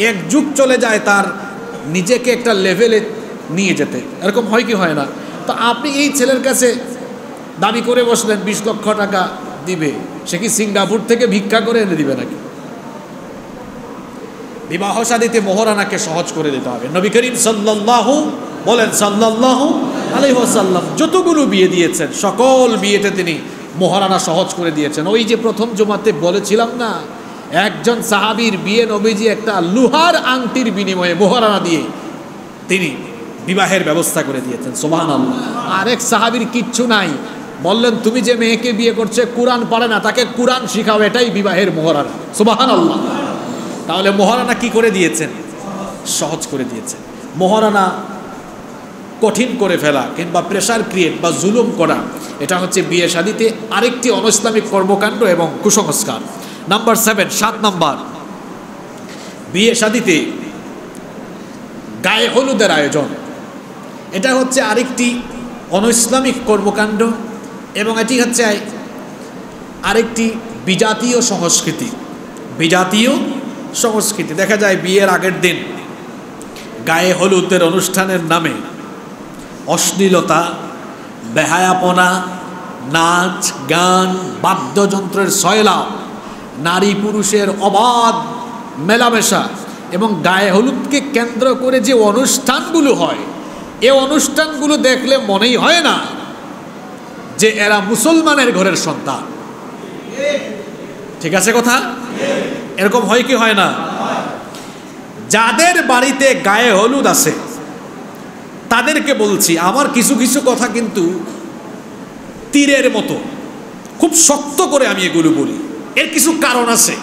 এক যুগ চলে যায় তার নিজেকে একটা লেভেলে নিয়ে যেতে। এরকম হয় কি হয় না? তো আপনি এই ছেলের কাছে দাবি করে বসলেন 20 লক্ষ টাকা দিবে, সে কি সিঙ্গাপুর থেকে ভিক্ষা করে এনে দিবে নাকি? বিবাহ শাদীতে মোহরানাকে সহজ করে দিতে হবে। নবী করিম সাল্লাল্লাহু বলেন সাল্লাল্লাহু আলাইহি ওয়াসাল্লাম যতগুলো বিয়ে দিয়েছেন সকল বিয়েতে তিনি মোহরানা সহজ করে দিয়েছেন। ওই যে প্রথম জুমাতে বলেছিলাম না, একজন সাহাবীর বিয়ে নবীজি একটা লোহার আংটির বিনিময়ে মোহরানা দিয়ে তিনি বিবাহের ব্যবস্থা করে দিয়েছেন। সুবহানাল্লাহ। আরেক সাহাবীর কিচ্ছু নাই, বললেন তুমি যে মেয়েকে বিয়ে করছে কুরআন পড়ে না, তাকে কুরআন শিখাও, এটাই বিবাহের মোহরানা। সুবহানাল্লাহ। তাহলে মোহরানা কি করে দিয়েছেন? সহজ করে দিয়েছেন। মোহরানা কঠিন করে ফেলা কিংবা প্রেশার ক্রিয়েট বা জুলুম করা, এটা হচ্ছে বিয়ে শাদীতে আরেকটি অনৈসলামিক কর্মকাণ্ড এবং কুসংস্কার। নাম্বার 7, 7 নম্বর, বিয়ে শাদীতে গায়ে হলুদের আয়োজন। এটা হচ্ছে আরেকটি অনৈসলামিক কর্মকাণ্ড এবং এটি হচ্ছে আরেকটি বিজাতীয় সংস্কৃতি। বিজাতীয় সংস্কৃতি দেখা যায় বিয়ের আগের দিন গায়ে হলুদের অনুষ্ঠানের নামে অশ্লীলতা, বেহায়াপনা, নাচ গান, বাদ্যযন্ত্রের সয়লাভ, নারী পুরুষের অবাধ মেলামেশা এবং গায়ে হলুদকে কেন্দ্র করে যে অনুষ্ঠানগুলো হয়, এ অনুষ্ঠানগুলো দেখলে মনেই হয় না যে এরা মুসলমানের ঘরের সন্তান। ঠিক আছে কথা? এরকম হয় কি হয় না? যাদের বাড়িতে গায়ে হলুদ আছে তাদেরকে বলছি, আমার কিছু কিছু কথা কিন্তু তীরের মতো, খুব শক্ত করে আমি এগুলো বলি। এর কিছু কারণ আছে।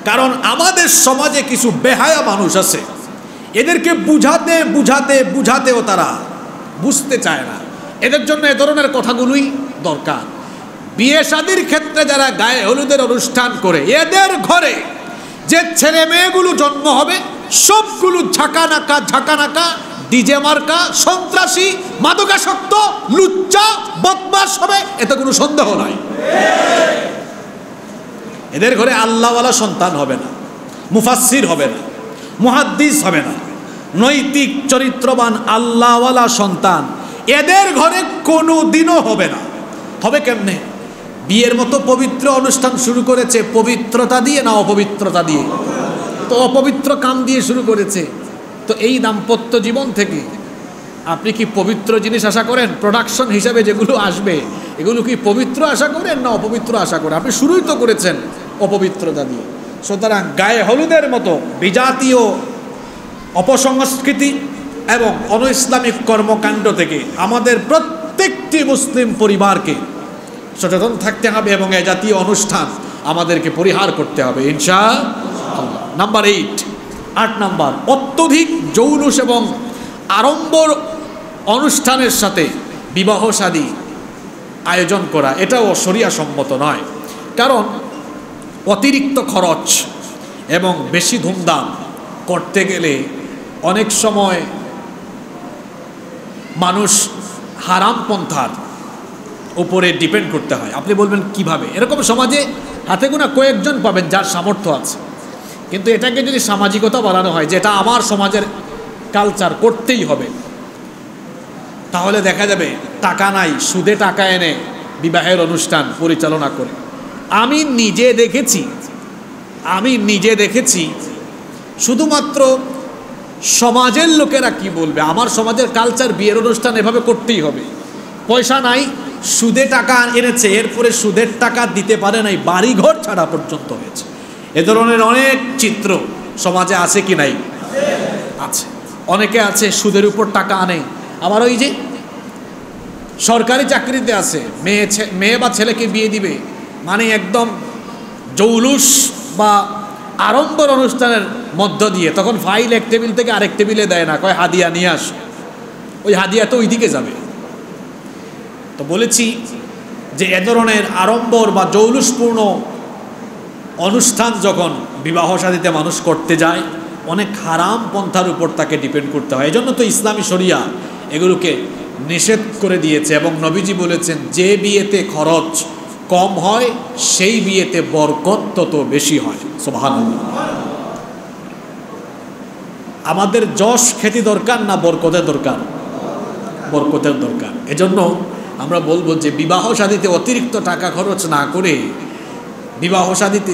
কারণ আমাদের সমাজে কিছু বেহায়া মানুষ আছে, এদেরকে বুঝাতে বুঝাতে বুঝাতেও তারা বুঝতে চায় না। এদের জন্য এ ধরনের কথাগুলোই দরকার। বিয়ে শাদীর ক্ষেত্রে যারা গায়ে হলুদের অনুষ্ঠান করে, এদের ঘরে যে ছেলে মেয়েগুলো জন্ম হবে সবগুলো ঝাঁকানাকা ডিজে মার্কা, সন্ত্রাসী, মাদকাসক্ত, লুচ্চা, বদমাশ হবে, এতে কোনো সন্দেহ নাই। এদের ঘরে আল্লাহওয়ালা সন্তান হবে না, মুফাসসির হবে না, মুহাদ্দিস হবে না, নৈতিক চরিত্রবান আল্লাহওয়ালা সন্তান এদের ঘরে কোনো দিনও হবে না। হবে কেমনে? বিয়ের মতো পবিত্র অনুষ্ঠান শুরু করেছে পবিত্রতা দিয়ে না অপবিত্রতা দিয়ে? তো অপবিত্র কাম দিয়ে শুরু করেছে। তো এই দাম্পত্য জীবন থেকে আপনি কি পবিত্র জিনিস আশা করেন? প্রোডাকশন হিসাবে যেগুলো আসবে এগুলো কি পবিত্র আশা করেন না অপবিত্র আশা করেন? আপনি শুরুই তো করেছেন অপবিত্রতা দিয়ে। সুতরাং গায়ে হলুদের মতো বিজাতীয় অপসংস্কৃতি এবং অনৈসলামিক কর্মকাণ্ড থেকে আমাদের প্রত্যেকটি মুসলিম পরিবারকে সচেতন থাকতে হবে এবং এ জাতীয় অনুষ্ঠান আমাদেরকে পরিহার করতে হবে ইনশাআল্লাহ। নাম্বার 8 নাম্বার, অত্যধিক জৌলুস এবং আড়ম্বর অনুষ্ঠানের সাথে বিবাহ শাদী আয়োজন করা, এটাও শরিয়া সম্মত নয়। কারণ অতিরিক্ত খরচ এবং বেশি ধুমধাম করতে গেলে অনেক সময় মানুষ হারাম পন্থার উপরে ডিপেন্ড করতে হয়। আপনি বলবেন কিভাবে? এরকম সমাজে হাতে গোনা কয়েকজন পাবেন যার সামর্থ্য আছে, কিন্তু এটাকে যদি সামাজিকতা বানানো হয় যে এটা আমার সমাজের কালচার, করতেই হবে, তাহলে দেখা যাবে টাকা নাই, সুদে টাকা এনে বিবাহের অনুষ্ঠান পরিচালনা করে। আমি নিজে দেখেছি শুধুমাত্র সমাজের লোকেরা কি বলবে, আমার সমাজের কালচার বিয়ের অনুষ্ঠান এভাবে করতেই হবে। পয়সা নাই, সুদে টাকা এনেছে, এরপরে সুদের টাকা দিতে পারে নাই, বাড়িঘর ছাড়া পর্যন্ত হয়েছে। এ ধরনের অনেক চিত্র সমাজে আছে কি নাই? আছে। অনেকে আছে সুদের উপর টাকা আনে, আবার ওই যে সরকারি চাকরিতে আছে, মেয়ে বা ছেলেকে বিয়ে দিবে মানে একদম জৌলুস বা আড়ম্বর অনুষ্ঠানের মধ্য দিয়ে, তখন ফাইল এক টেবিল থেকে আরেক টেবিলে দেয় না, কয় হাদিয়া নিয়ে আস, ওই হাদিয়া তো ওই দিকে যাবে। তো বলেছি যে এ ধরনের আড়ম্বর বা জৌলুসপূর্ণ অনুষ্ঠান যখন বিবাহ শাদীতে মানুষ করতে যায়, অনেক হারাম পন্থার উপর তাকে ডিপেন্ড করতে হয়। এজন্য তো ইসলামী শরিয়া এগুলোকে নিষেধ করে দিয়েছে, এবং নবীজি বলেছেন যে বিয়েতে খরচ কম হয় সেই বিয়েতে বরকত তত বেশি হয়। সুবহানাল্লাহ। আমাদের যশ খ্যাতি দরকার না বরকতের দরকার? বরকতের দরকার। এজন্য আমরা বলবো যে বিবাহ শাদীতে অতিরিক্ত টাকা খরচ না করে বিবাহ শাদীতে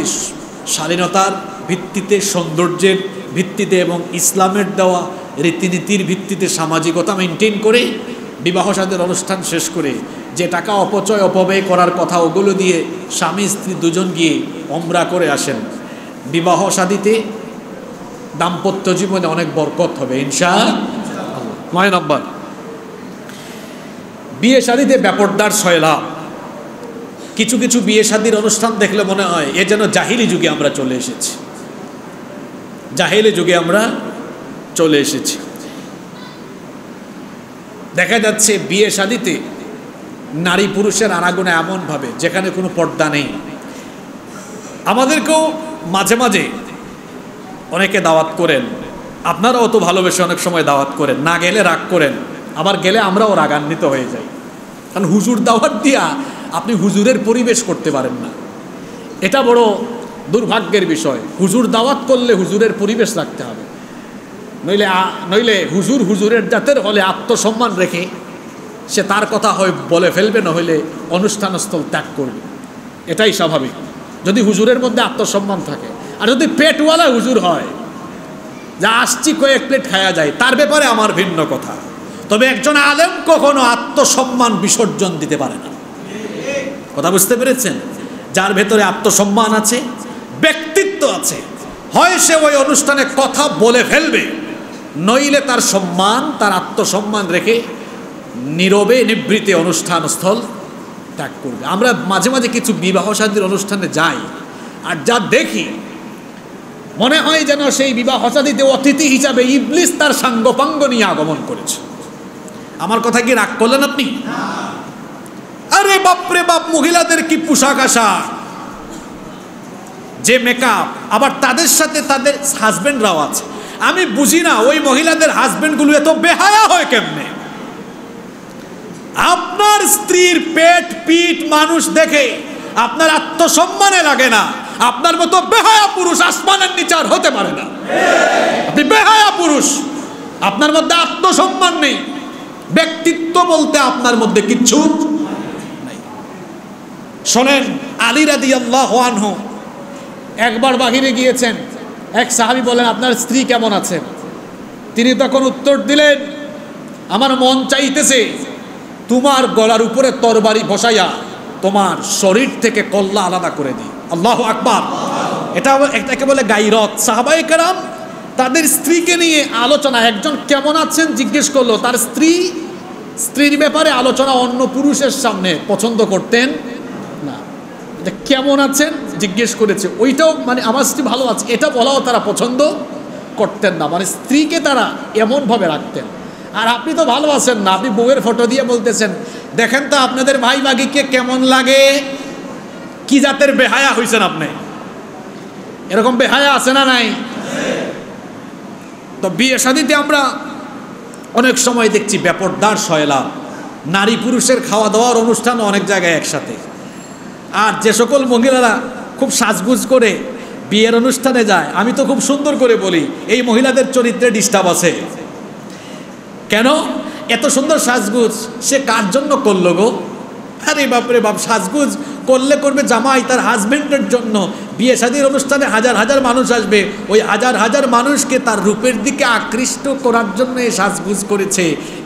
শালীনতার ভিত্তিতে, সৌন্দর্যের ভিত্তিতে এবং ইসলামের দেওয়া রীতিনীতির ভিত্তিতে সামাজিকতা মেনটেন করে বিবাহ শাদীর অনুষ্ঠান শেষ করে যে টাকা অপচয় অপব্যয় করার কথা, ওগুলো দিয়ে স্বামী স্ত্রী দুজন গিয়ে ওমরা করে আসেন। বিবাহ শাদীতে দাম্পত্য জীবনে অনেক বরকত হবে ইনশাআল্লাহ। 9 নম্বর, বিয়ে শাদীতে ব্যাপারদার সয়লাভ। কিছু কিছু বিয়ে শাদীর অনুষ্ঠান দেখলে মনে হয় এ যেন জাহিলি যুগে আমরা চলে এসেছি, জাহিলি যুগে আমরা চলে এসেছি। দেখা যাচ্ছে বিয়ে শাদীতে নারী পুরুষের আনাগোনা এমনভাবে যেখানে কোনো পর্দা নেই। আমাদেরকেও মাঝে মাঝে অনেকে দাওয়াত করেন, আপনারাও তো ভালোবেসে অনেক সময় দাওয়াত করেন, না গেলে রাগ করেন, আবার গেলে আমরাও রাগান্বিত হয়ে যাই। কারণ হুজুর দাওয়াত দিয়া আপনি হুজুরের পরিবেশ করতে পারেন না, এটা বড় দুর্ভাগ্যের বিষয়। হুজুর দাওয়াত করলে হুজুরের পরিবেশ রাখতে হবে, নইলে হুজুরের জাতের হলে আত্মসম্মান রেখে সে তার কথা হয় বলে ফেলবে, না হইলে অনুষ্ঠানস্থল ত্যাগ করবে, এটাই স্বাভাবিক যদি হুজুরের মধ্যে আত্মসম্মান থাকে। আর যদি পেটওয়ালা হুজুর হয়, যা আসছি কয়েক প্লেট খাওয়া যায়, তার ব্যাপারে আমার ভিন্ন কথা। তবে একজন আলেম কখনো আত্মসম্মান বিসর্জন দিতে পারে না। কথা বুঝতে পেরেছেন? যার ভেতরে আত্মসম্মান আছে, ব্যক্তিত্ব আছে, হয় সে ওই অনুষ্ঠানে কথা বলে ফেলবে, নইলে তার সম্মান, তার আত্মসম্মান রেখে নীরবে নিবৃতে অনুষ্ঠানস্থল ত্যাগ করবে। আমরা মাঝে মাঝে কিছু বিবাহ শাদীর অনুষ্ঠানে যাই, আর যা দেখি মনে হয় যেন সেই বিবাহ শাদীতে অতিথি হিসাবে ইবলিস তার সাঙ্গপাঙ্গ নিয়ে আগমন করেছে। আমার কথা কি রাগ করলেন আপনি? আরে বাপরে বাপ, মহিলাদের কি পোশাক আশাক, যে মেকআপ, আবার তাদের সাথে তাদের হাজবেন্ডরাও আছে। আমি বুঝি না ওই মহিলাদের হাজবেন্ডগুলো এত বেহায়া হয় কেমনে। আপনার স্ত্রীর পেট পিঠ মানুষ দেখে আপনার আত্মসম্মানে লাগে না। আপনার মতো বেহায়া পুরুষ আসমানের নিচে আর হতে পারে না। আপনি বেহায়া পুরুষ, আপনার মধ্যে আত্মসম্মান নেই, ব্যক্তিত্ব বলতে আপনার মধ্যে কিচ্ছু নাই। শোনেন, আলী রাদিয়াল্লাহু আনহু একবার বাহিরে গিয়েছেন, এক সাহাবী বলেন আপনার স্ত্রী কেমন আছেন? তিনি তখন উত্তর দিলেন, আমার মন চাইতেছে তোমার গলার উপরে তরবারি বসাইয়া তোমার শরীর থেকে কল্লা আলাদা করে দিই। আল্লাহু আকবার। এটাকে বলে গায়রত। সাহাবায়ে কেরাম তাদের স্ত্রীকে নিয়ে আলোচনা, একজন কেমন আছেন জিজ্ঞেস করলো, তার স্ত্রীর ব্যাপারে আলোচনা অন্য পুরুষের সামনে পছন্দ করতেন না। কেমন আছেন জিজ্ঞেস করেছে, ওইটাও মানে আমার স্ত্রী ভালো আছে এটা বলাও তারা পছন্দ করতেন না। মানে স্ত্রীকে তারা এমনভাবে রাখতেন। আর আপনি তো ভালো আছেন না, আপনি বউয়ের ফটো দিয়ে বলতেছেন দেখেন তো আপনাদের ভাই ভাগিকে কেমন লাগে, কি জাতের বেহায়া হয়েছেন আপনি। এরকম বেহায়া আছে না নাই? তো বিয়ে শাদীতে আমরা অনেক সময় দেখছি ব্যাপারদার সয়লাভ, নারী পুরুষের খাওয়া দাওয়ার অনুষ্ঠান অনেক জায়গায় একসাথে। আর যে সকল মহিলারা খুব সাজগুজ করে বিয়ের অনুষ্ঠানে যায়, আমি তো খুব সুন্দর করে বলি এই মহিলাদের চরিত্রে ডিস্টার্ব আছে। কেন এত সুন্দর সাজগুজ সে কার জন্য করলো গো? আরে বাপরে বাপ, সাজগুজ করলে করবে জামাই তার হাজবেন্ডের জন্য। বিয়ে শাদীর অনুষ্ঠানে হাজার হাজার মানুষ আসবে, ওই হাজার হাজার মানুষকে তার রূপের দিকে আকৃষ্ট করার জন্য এই সাজগুজ করেছে।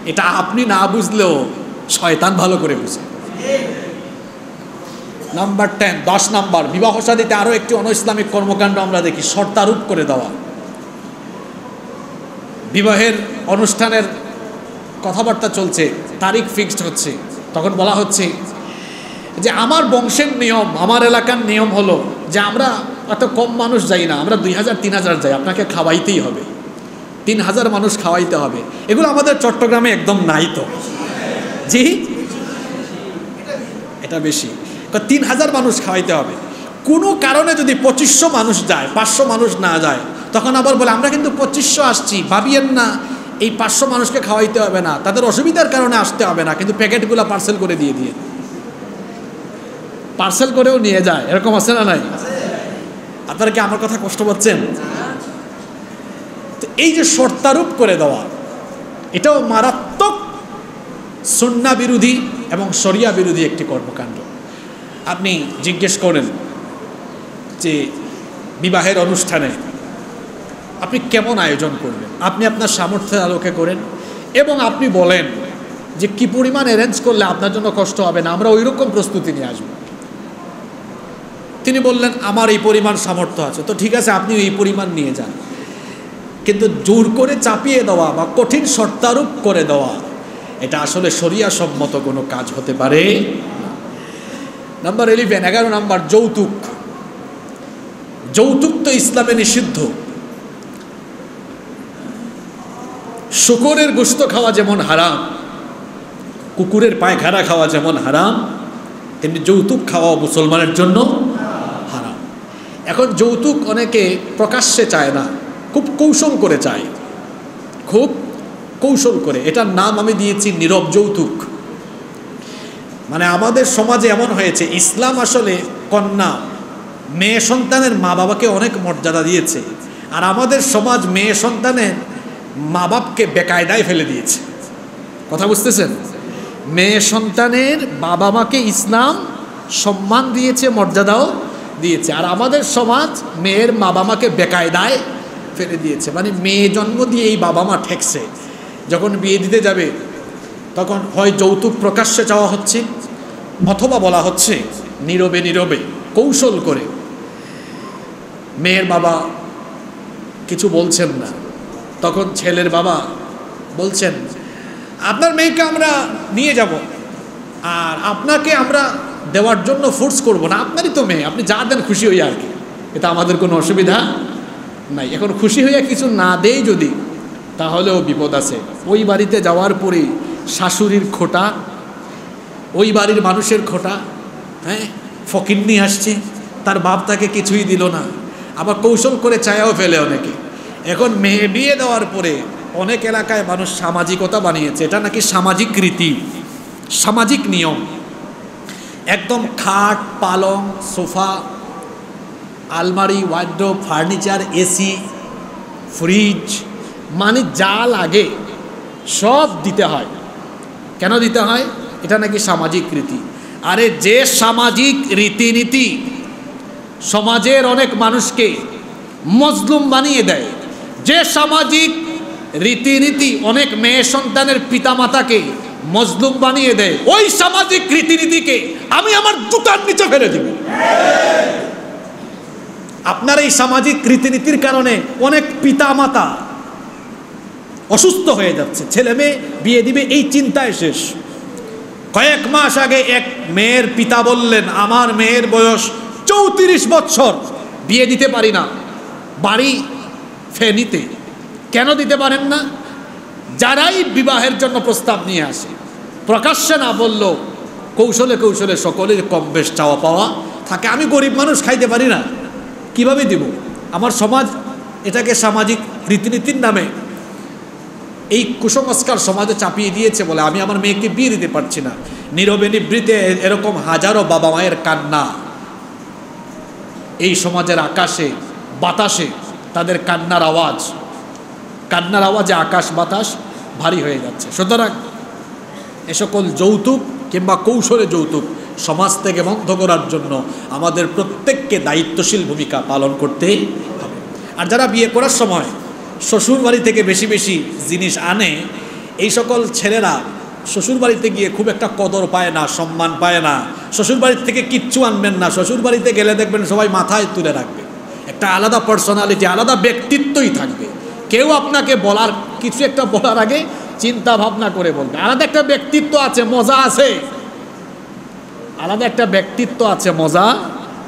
এটা আপনি না বুঝলেও শয়তান ভালো করে বুঝে। নাম্বার 10, 10 নাম্বার, বিবাহ শাদীতে আরো একটি অনইসলামিক কর্মকাণ্ড আমরা দেখি, শর্তারোপ করে দেওয়া। বিবাহের অনুষ্ঠানের কথাবার্তা চলছে, তারিখ ফিক্সড হচ্ছে, তখন বলা হচ্ছে যে আমার বংশের নিয়ম, আমার এলাকার নিয়ম হলো যে আমরা এত কম মানুষ যাই না, আমরা 2000-3000 যাই, আপনাকে খাওয়াইতেই হবে, 3000 মানুষ খাওয়াইতে হবে। এগুলো আমাদের চট্টগ্রামে একদম নাই তো। জি, এটা বেশি, 3000 মানুষ খাওয়াইতে হবে। কোনো কারণে যদি 2500 মানুষ যায়, 500 মানুষ না যায়, তখন আবার বলে আমরা কিন্তু 2500 আসছি, ভাবিয়েন না এই 500 মানুষকে খাওয়াইতে হবে না, তাদের অসুবিধার কারণে আসতে হবে না, কিন্তু প্যাকেটগুলো পার্সেল করে দিয়ে পার্সেল করেও নিয়ে যায়, এরকম আছে না নাই? আপনারা কি আমার কথা কষ্ট পাচ্ছেন? তো এই যে শর্তারোপ করে দেওয়া, এটাও মারাত্মক সুন্নাহ বিরোধী এবং শরিয়া বিরোধী একটি কর্মকাণ্ড। আপনি জিজ্ঞেস করেন যে বিবাহের অনুষ্ঠানে আপনি কেমন আয়োজন করবেন, আপনি আপনার সামর্থ্যের আলোকে করেন এবং আপনি বলেন যে কি পরিমাণ অ্যারেঞ্জ করলে আপনার জন্য কষ্ট হবে না, আমরা ওই রকম প্রস্তুতি নিয়ে আসবো। তিনি বললেন আমার এই পরিমাণ সামর্থ্য আছে, তো ঠিক আছে আপনি এই পরিমাণ নিয়ে যান। কিন্তু জোর করে চাপিয়ে দেওয়া বা কঠিন শর্তারোপ করে দেওয়া, এটা আসলে শরিয়া সম্মত কোনো কাজ হতে পারে। নাম্বার 11 নাম্বার, যৌতুক। যৌতুক তো ইসলামে নিষিদ্ধ। শূকরের গোশত খাওয়া যেমন হারাম, কুকুরের পায়খানা খাওয়া যেমন হারাম, তেমনি যৌতুক খাওয়া মুসলমানের জন্য হারাম। এখন যৌতুক অনেকে প্রকাশ্যে চায় না, খুব কৌশল করে চায়, খুব কৌশল করে। এটার নাম আমি দিয়েছি নীরব যৌতুক। মানে আমাদের সমাজে এমন হয়েছে, ইসলাম আসলে কন্যা মেয়ে সন্তানের মা বাবাকে অনেক মর্যাদা দিয়েছে, আর আমাদের সমাজ মেয়ে সন্তানের মা বাপকে বেকায়দায় ফেলে দিয়েছে। কথা বুঝতেছেন? মেয়ে সন্তানের বাবা মাকে ইসলাম সম্মান দিয়েছে, মর্যাদাও দিয়েছে, আর আমাদের সমাজ মেয়ের মা বাবাকে বেকায়দায় ফেলে দিয়েছে। মানে মেয়ে জন্ম দিয়ে এই বাবা মা ঠেকছে, যখন বিয়ে দিতে যাবে তখন হয় যৌতুক প্রকাশ্যে চাওয়া হচ্ছে, অথবা বলা হচ্ছে নীরবে নীরবে কৌশল করে। মেয়ের বাবা কিছু বলছেন না, তখন ছেলের বাবা বলছেন আপনার মেয়েকে আমরা নিয়ে যাব, আর আপনাকে আমরা দেওয়ার জন্য ফোর্স করব না, আপনারই তো মেয়ে, আপনি যা দেন খুশি হইয়া আর কি, এটা আমাদের কোনো অসুবিধা নাই। এখন খুশি হইয়া কিছু না দেই যদি, তাহলেও বিপদ আছে। ওই বাড়িতে যাওয়ার পরে শাশুড়ির খোটা, ওই বাড়ির মানুষের খোটা, হ্যাঁ ফকিন্নি আসছে, তার বাপ তাকে কিছুই দিল না, আবার কৌশল করে চায়াও ফেলে অনেকে। এখন মেয়ে বিয়ে দেওয়ার পরে অনেক এলাকায় মানুষ সামাজিকতা বানিয়েছে, এটা নাকি সামাজিক রীতি, সামাজিক নিয়ম। একদম খাট, পালং, সোফা, আলমারি, ওয়ার্ড্রোব, ফার্নিচার, এসি, ফ্রিজ, মানে যা লাগে সব দিতে হয়। কেন দিতে হয়? এটা নাকি সামাজিক রীতি। আরে যে সামাজিক রীতিনীতি সমাজের অনেক মানুষকে মজলুম বানিয়ে দেয়, যে সামাজিক রীতিনীতি অনেক মেয়ে সন্তানের পিতামাতাকে মজলুম বানিয়ে দেয়, ওই সামাজিক রীতিনীতিকে আমি আমার জুতার নিচে ফেলে দিব। আপনার এই সামাজিক রীতিনীতির কারণে অনেক পিতামাতা অসুস্থ হয়ে যাচ্ছে, ছেলে মেয়ে বিয়ে দিবে এই চিন্তায় শেষ। কয়েক মাস আগে এক মেয়ের পিতা বললেন আমার মেয়ের বয়স 34 বছর, বিয়ে দিতে পারি না, বাড়ি ফেনীতে। কেন দিতে পারেন না? যারাই বিবাহের জন্য প্রস্তাব নিয়ে আসে, প্রকাশ্যে না বললেও কৌশলে কৌশলে সকলের কম বেশ চাওয়া পাওয়া থাকে। আমি গরিব মানুষ, খাইতে পারি না, কিভাবে দিব? আমার সমাজ এটাকে সামাজিক রীতিনীতির নামে এই কুসংস্কার সমাজে চাপিয়ে দিয়েছে বলে আমি আমার মেয়েকে বিয়ে দিতে পারছি না। নীরবে নিবৃতে এরকম হাজারো বাবা মায়ের কান্না, এই সমাজের আকাশে বাতাসে তাদের কান্নার আওয়াজে আকাশ বাতাস ভারী হয়ে যাচ্ছে। সুতরাং এ সকল যৌতুক কিংবা কৌশলে যৌতুক সমাজ থেকে বন্ধ করার জন্য আমাদের প্রত্যেককে দায়িত্বশীল ভূমিকা পালন করতে হবে। আর যারা বিয়ে করার সময় শ্বশুর বাড়ি থেকে বেশি বেশি জিনিস আনে, এই সকল ছেলেরা শ্বশুর বাড়িতে গিয়ে খুব একটা কদর পায় না, সম্মান পায় না। শ্বশুর বাড়ির থেকে কিচ্ছু আনবেন না, শ্বশুর বাড়িতে গেলে দেখবেন সবাই মাথায় তুলে রাখবে, একটা আলাদা পার্সোনালিটি, আলাদা ব্যক্তিত্বই থাকবে। কেউ আপনাকে কিছু একটা বলার আগে চিন্তা ভাবনা করে বলবে, আলাদা একটা ব্যক্তিত্ব আছে, মজা আছে। আলাদা একটা ব্যক্তিত্ব আছে, মজা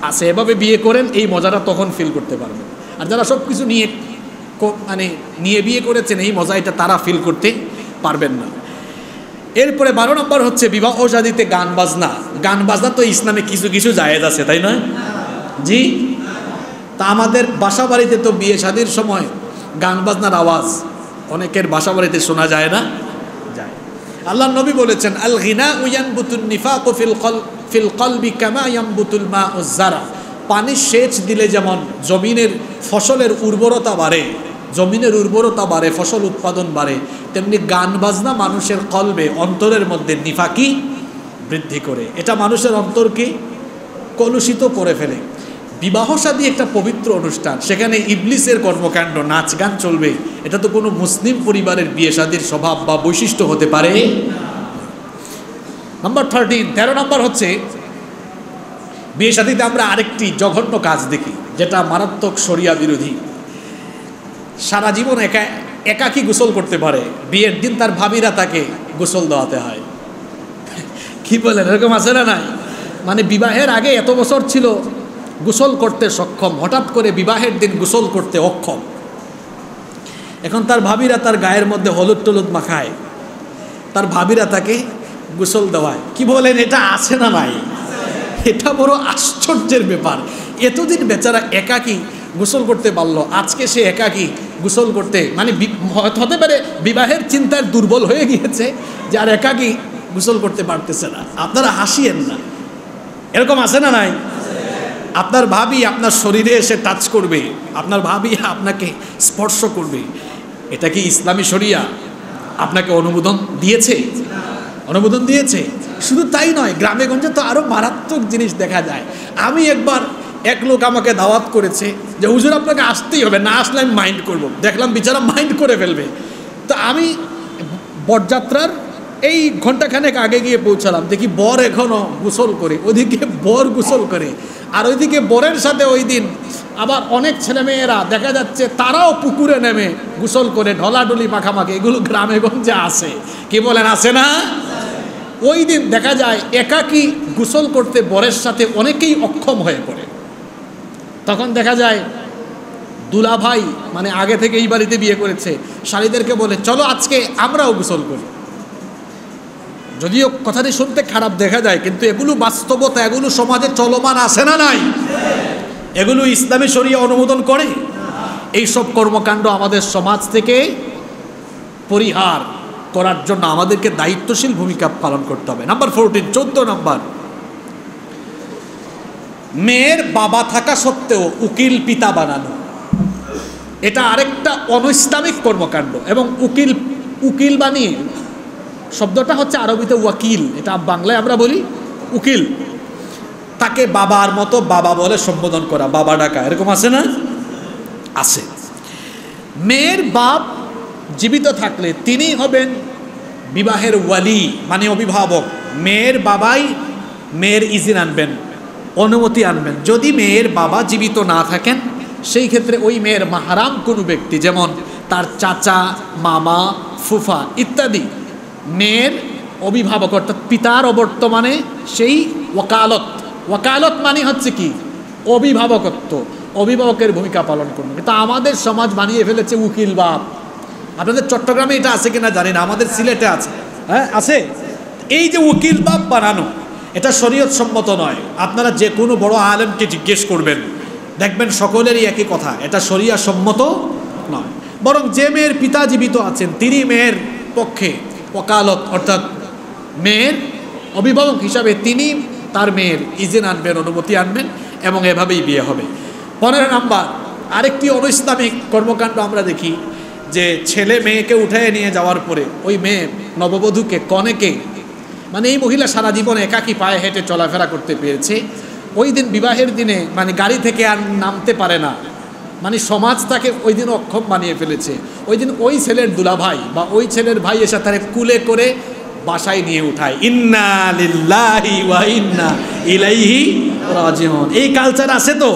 আছে, এভাবে বিয়ে করেন, এই মজাটা তখন ফিল করতে পারবেন। আর যারা সব কিছু নিয়ে মানে নিয়ে বিয়ে করেছেন, এই মজা এটা তারা ফিল করতে পারবেন না। এরপরে 12 নম্বর হচ্ছে বিবাহ শাদীতে গান বাজনা। গান বাজনা তো ইসলামে কিছু কিছু জায়েজ আছে, তাই নয়? জি। তা আমাদের বাসা বাড়িতে তো বিয়ে শাদীর সময় গান বাজনার আওয়াজ অনেকের বাসা বাড়িতে শোনা যায় না? যায়। আল্লাহ নবী বলেছেন, আল গিনা ইয়ানবুতুন নিফাকু ফিল কলবি কামা ইয়ানবুতুল মাউজ যারা। পানি সেচ দিলে যেমন জমিনের ফসলের উর্বরতা বাড়ে, জমিনের উর্বরতা বাড়ে, ফসল উৎপাদন বাড়ে, তেমনি গান বাজনা মানুষের কলবে, অন্তরের মধ্যে নিফাকি বৃদ্ধি করে। এটা মানুষের অন্তরকে কলুষিত করে ফেলে। বিবাহ শাদী একটা পবিত্র অনুষ্ঠান, সেখানে ইবলিসের কর্মকাণ্ড, নাচ গান চলবে, এটা তো কোনো মুসলিম পরিবারের বিয়ে শাদীর স্বভাব বা বৈশিষ্ট্য হতে পারে। নম্বর 13 নম্বর হচ্ছে বিয়ে শাদীতে আমরা আরেকটি জঘন্য কাজ দেখি, যেটা মারাত্মক শরিয়া বিরোধী। সারা জীবন একাকী গোসল করতে পারে, বিয়ের দিন তার ভাবিরা তাকে গোসল দেওয়াতে হয়। কি বলেন, এরকম আছে না? নাই? মানে বিবাহের আগে এত বছর ছিল গোসল করতে সক্ষম, হঠাৎ করে বিবাহের দিন গোসল করতে অক্ষম। এখন তার ভাবিরা তার গায়ের মধ্যে হলুদ টলুদ মাখায়, তার ভাবিরা তাকে গোসল দেওয়ায়। কি বলেন, এটা আছে না নাই? এটা বড় আশ্চর্যের ব্যাপার। এতদিন বেচারা একাকী গোসল করতে পারলো, আজকে সে একাকী গোসল করতে, মানে হতে পারে বিবাহের চিন্তায় দুর্বল হয়ে গিয়েছে যে আর একাকী গোসল করতে পারতেছে না। আপনারা হাসিয়েন না, এরকম আছে না নাই? আপনার ভাবি আপনার শরীরে এসে টাচ করবে, আপনার ভাবি আপনাকে স্পর্শ করবে, এটা কি ইসলামী শরিয়া আপনাকে অনুমোদন দিয়েছে? অনুমোদন দিয়েছে। শুধু তাই নয়, গ্রামে গঞ্জে তো আরও মারাত্মক জিনিস দেখা যায়। আমি একবার এক লোক আমাকে দাওয়াত করেছে যে হুজুর আপনাকে আসতেই হবে, না আসলে আমি মাইন্ড করব। দেখলাম বিচারা মাইন্ড করে ফেলবে, তো আমি বরযাত্রার এই ঘন্টাখানেক আগে গিয়ে পৌঁছালাম, দেখি বর এখনও গোসল করে, ওদিকে বর গোসল করে, আর ওইদিকে বরের সাথে ওই দিন আবার অনেক ছেলেমেয়েরা দেখা যাচ্ছে তারাও পুকুরে নেমে গোসল করে, ঢলাঢলি মাখামাখি, এগুলো গ্রামে গঞ্জে আসে। কি বলেন, আসে না? ওই দিন দেখা যায় একাকী গোসল করতে বরের সাথে অনেকেই অক্ষম হয়ে পড়ে। তখন দেখা যায় দুলাভাই, মানে আগে থেকে এই বাড়িতে বিয়ে করেছে, শালীদেরকে বলে চলো আজকে আমরাও গোসল করি। যদিও কথাটি শুনতে খারাপ দেখা যায়, কিন্তু এগুলো বাস্তবতা, এগুলো সমাজে চলমান আছে না নাই? এগুলো ইসলামী শরিয়া অনুমোদন করে। এইসব কর্মকাণ্ড আমাদের সমাজ থেকে পরিহার করার জন্য আমাদেরকে দায়িত্বশীল ভূমিকা পালন করতে হবে। নাম্বার 14 নম্বর, মেয়ের বাবা থাকা সত্ত্বেও উকিল পিতা বানানো। এটা আরেকটা অনৈসলামিক কর্মকাণ্ড। এবং উকিল বানিয়ে, শব্দটা হচ্ছে আরবিতে ওয়াকিল, এটা বাংলায় আমরা বলি উকিল, তাকে বাবার মতো বাবা বলে সম্বোধন করা, বাবা ডাকা, এরকম আছে না? আছে। মেয়ের বাপ জীবিত থাকলে তিনি হবেন বিবাহের ওয়ালি, মানে অভিভাবক। মেয়ের বাবাই মেয়ের ইজিন আনবেন, অনুমতি আনবেন। যদি মেয়ের বাবা জীবিত না থাকেন, সেই ক্ষেত্রে ওই মেয়ের মাহারাম কোনো ব্যক্তি, যেমন তার চাচা, মামা, ফুফা ইত্যাদি, মেয়ের অভিভাবক অর্থাৎ পিতার অবর্তমানে সেই ওয়াকালত মানে হচ্ছে কি, অভিভাবকত্ব, অভিভাবকের ভূমিকা পালন করবে। কিন্তু আমাদের সমাজ বানিয়ে ফেলেছে উকিল বাপ। আপনাদের চট্টগ্রামে এটা আছে কিনা জানি না, আমাদের সিলেটে আছে। হ্যাঁ আছে। এই যে উকিল বাপ বানানো, এটা শরীয়ত সম্মত নয়। আপনারা যে কোনো বড় আলেমকে জিজ্ঞেস করবেন, দেখবেন সকলেরই একই কথা, এটা শরিয়া সম্মত নয়। বরং যে মেয়ের পিতা জীবিত আছেন, তিনি মেয়ের পক্ষে ওকালত অর্থাৎ মেয়ের অভিভাবক হিসাবে তিনি তার মেয়ের ইজিন আনবেন, অনুমতি আনবেন, এবং এভাবেই বিয়ে হবে। 15 নম্বর, আরেকটি অনৈসলামিক কর্মকাণ্ড আমরা দেখি যে ছেলে মেয়েকে উঠায় নিয়ে যাওয়ার পরে ওই মেয়ে নববধূকে, কনেকে, মানে এই মহিলা সারা জীবন একাকী পায়ে হেঁটে চলাফেরা করতে পেরেছে, ওই দিন বিবাহের দিনে মানে গাড়ি থেকে আর নামতে পারে না, মানে সমাজ তাকে ওই দিন অক্ষম বানিয়ে ফেলেছে। ওই দিন ওই ছেলের দুলাভাই বা ওই ছেলের ভাই এসে তারে কুলে করে বাসায় নিয়ে উঠায়। ইন্না লিল্লাহি ওয়া ইন্না ইলাইহি রাজিউন। এই কালচার আছে তো?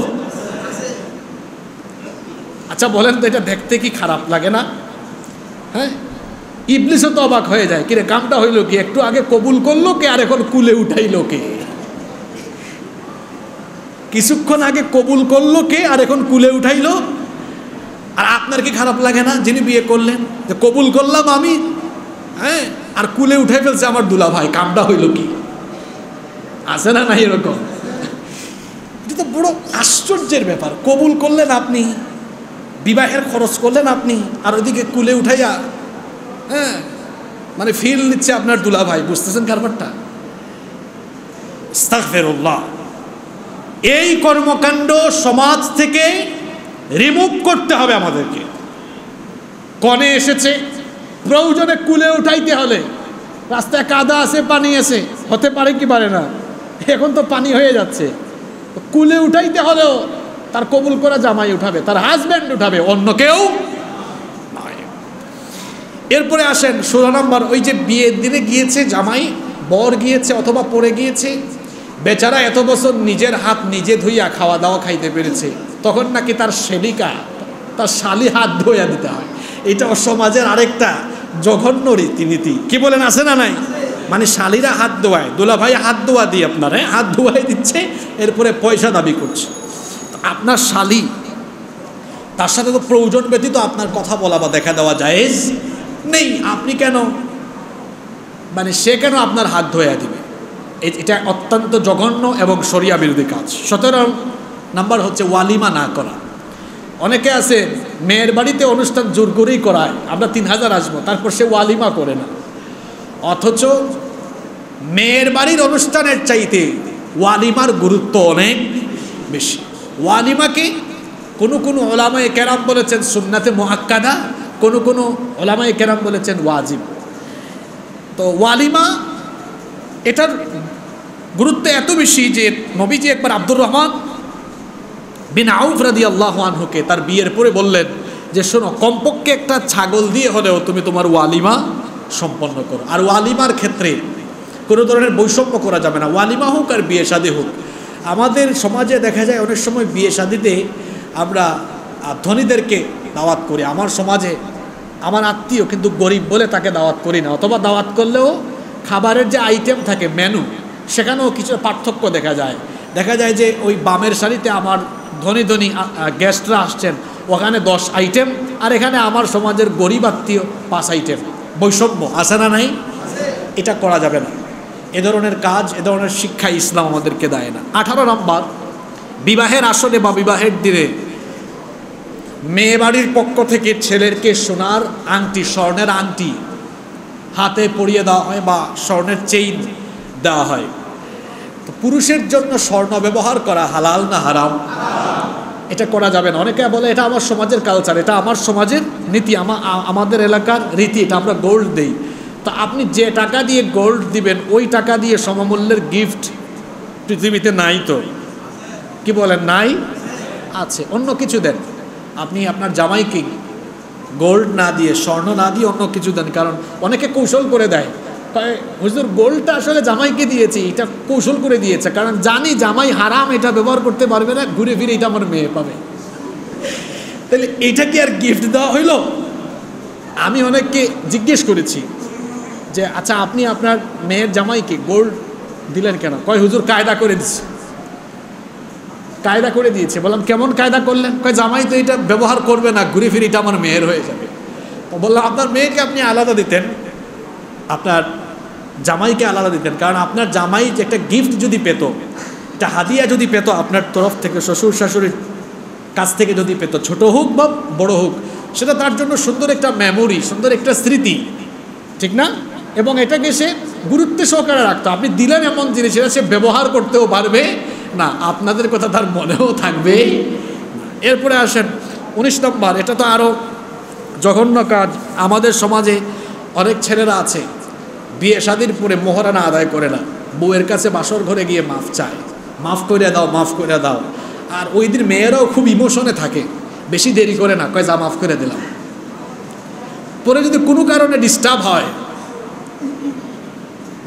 আচ্ছা বলেন তো, এটা দেখতে কি খারাপ লাগে না? হ্যাঁ, ইবলিসও তো অবাক হয়ে যায়, কিরে কামটা হইল কি, একটু আগে কবুল করলো কে আর এখন কুলে উঠাইলো কে? কিছুক্ষণ আগে কবুল করলো কে, আর এখন কুলে উঠাইলো। আর আপনার কি খারাপ লাগে না যিনি বিয়ে করলেন, যে কবুল করলাম আমি, হ্যাঁ, আর কুলে উঠাই ফেলছে আমার দুলা ভাই, কামটা হইল কি? আছে না না এরকম? এটা তো বড় আশ্চর্যের ব্যাপার। কবুল করলেন আপনি, বিবাহের খরচ করলেন আপনি, আর ওইদিকে কুলে উঠাইয়া, হ্যাঁ, মানে ফিল নিচ্ছে আপনার দুলা ভাই। বুঝতেছেন কারবারটা? আস্তাগফিরুল্লাহ। এই কর্মকাণ্ড সমাজ থেকে রিমুভ করতে হবে আমাদেরকে। কনে এসেছে, প্রয়োজনে কুলে উঠাইতে হলে, রাস্তায় কাদা আছে, পানি আছে, হতে পারে কি পারে না, এখন তো পানি হয়ে যাচ্ছে, কুলে উঠাইতে হলেও তার কবুল করা জামাই উঠাবে, তার হাজব্যান্ড উঠাবে, অন্য কেউ নয়। এরপরে আসেন 16 নম্বর, ওই যে বিয়ের দিনে গিয়েছে জামাই, বর গিয়েছে অথবা পরে গিয়েছে, বেচারা এত বছর নিজের হাত নিজে ধুইয়া খাওয়া দাওয়া খাইতে পেরেছে, তখন নাকি তার সেবিকা, তার শালি হাত ধুইয়া দিতে হয়। এটা সমাজের আরেকটা জঘন্য রীতিনীতি। কি বলেন, আছে না নাই? মানে শালিরা হাত ধোয়ায়, দুলা ভাই হাত ধোয়া দিয়ে আপনার হাত ধোয়াই দিচ্ছে, এরপরে পয়সা দাবি করছে। আপনার শালি, তার সাথে তো প্রয়োজন ব্যতীত আপনার কথা বলা বা দেখা দেওয়া জায়েজ নেই। আপনি কেন, মানে সে কেন আপনার হাত ধোয়া দিবে? এটা অত্যন্ত জঘন্য এবং শরিয়া বিরোধী কাজ। 17 নাম্বার হচ্ছে ওয়ালিমা না করা। অনেকে আছে মেয়ের বাড়িতে অনুষ্ঠান জোর করেই করায়, আমরা 3000 আসবো, তারপর সে ওয়ালিমা করে না। অথচ মেয়ের বাড়ির অনুষ্ঠানের চাইতে ওয়ালিমার গুরুত্ব অনেক বেশি। ওয়ালিমাকে কোনো ওলামায়ে কেরাম বলেছেন সুন্নাতে মুআক্কাদা, কোনো ওলামায়ে কেরাম বলেছেন ওয়াজিব। তো ওয়ালিমা এটার গুরুত্ব এত বেশি যে নবীজি একবার আব্দুর রহমান বিন আউফ রাদিয়াল্লাহু আনহুকে তার বিয়ের পরে বললেন যে শোনো, কমপক্ষে একটা ছাগল দিয়ে হলেও তুমি তোমার ওয়ালিমা সম্পন্ন করো। আর ওয়ালিমার ক্ষেত্রে কোনো ধরনের বৈষম্য করা যাবে না, ওয়ালিমা হোক আর বিয়ে শাদী হোক। আমাদের সমাজে দেখা যায় অনেক সময় বিয়ে শাদীতে আমরা ধনীদেরকে দাওয়াত করি। আমার সমাজে আমার আত্মীয় কিন্তু গরিব বলে তাকে দাওয়াত করি না, অথবা দাওয়াত করলেও খাবারের যে আইটেম থাকে মেনু, সেখানেও কিছু পার্থক্য দেখা যায়। দেখা যায় যে ওই বামের সারিতে আমার ধনী ধনী গেস্টরা আসছেন, ওখানে 10 আইটেম, আর এখানে আমার সমাজের গরিব আত্মীয় 5 আইটেম। বৈষম্য আছে না নাই? এটা করা যাবে না। এ ধরনের কাজ, এ ধরনের শিক্ষা ইসলাম আমাদেরকে দেয় না। 18 নম্বর, বিবাহের আসরে বা বিবাহের দিনে মেয়ে বাড়ির পক্ষ থেকে ছেলেরকে সোনার আংটি, স্বর্ণের আংটি হাতে পরিয়ে দেওয়া হয় বা স্বর্ণের চেইন দেওয়া হয়। তো পুরুষের জন্য স্বর্ণ ব্যবহার করা হালাল না হারাম? এটা করা যাবে না। অনেকে বলে এটা আমার সমাজের কালচার, এটা আমার সমাজের নীতি, আমাদের এলাকার রীতি, এটা আমরা গোল্ড দেই। তো আপনি যে টাকা দিয়ে গোল্ড দিবেন, ওই টাকা দিয়ে সমমূল্যের গিফট পৃথিবীতে নাই। তো কি বলেন, নাই? আছে, অন্য কিছু দেন। আপনি আপনার জামাইকে গোল্ড না দিয়ে, স্বর্ণ না দিয়ে অন্য কিছু দেন। কারণ অনেকে কৌশল করে দেয়, হুজুর গোল্ডটা আসলে জামাইকে দিয়েছি, এটা কৌশল করে দিয়েছে, কারণ জানি জামাই হারাম, এটা ব্যবহার করতে পারবে না, ঘুরে ফিরে এটা আমার মেয়ে পাবে। তাহলে এটা কি আর গিফট দেওয়া হইল? আমি অনেককে জিজ্ঞেস করেছি যে আচ্ছা আপনি আপনার মেয়ের জামাইকে গোল্ড দিলেন কেন? কয় হুজুর কায়দা করে দিচ্ছে। কায়দা করে দিয়েছে। বললাম কেমন কায়দা করলেন? কয় জামাই তো এটা ব্যবহার করবে না, ঘুরে ফিরে এটা আমার মেয়ের হয়ে যাবে। তো বললাম আপনার মেয়েকে আপনি আলাদা দিতেন, আপনার জামাইকে আলাদা দিতেন। কারণ আপনার জামাই যে একটা গিফট যদি পেত, একটা হাদিয়া যদি পেত আপনার তরফ থেকে, শ্বশুর শাশুড়ির কাছ থেকে যদি পেত, ছোট হোক বা বড় হোক, সেটা তার জন্য সুন্দর একটা মেমোরি, সুন্দর একটা স্মৃতি, ঠিক না? এবং এটাকে সে গুরুত্ব সহকারে রাখতো। আপনি দিলেন এমন জিনিস, সেটা সে ব্যবহার করতেও পারবে না, আপনাদের কথা তার মনেও থাকবে। এরপরে আসেন 19 নম্বর, এটা তো আরও জঘন্য কাজ। আমাদের সমাজে অনেক ছেলেরা আছে বিয়ে শাদির পরে মোহরানা আদায় করে না, বউয়ের কাছে বাসর ঘরে গিয়ে মাফ চায়, মাফ করে দাও, মাফ করে দাও। আর ওই দিন মেয়েরাও খুব ইমোশনে থাকে, বেশি দেরি করে না, কয় যা মাফ করে দিলাম। পরে যদি কোনো কারণে ডিস্টার্ব হয়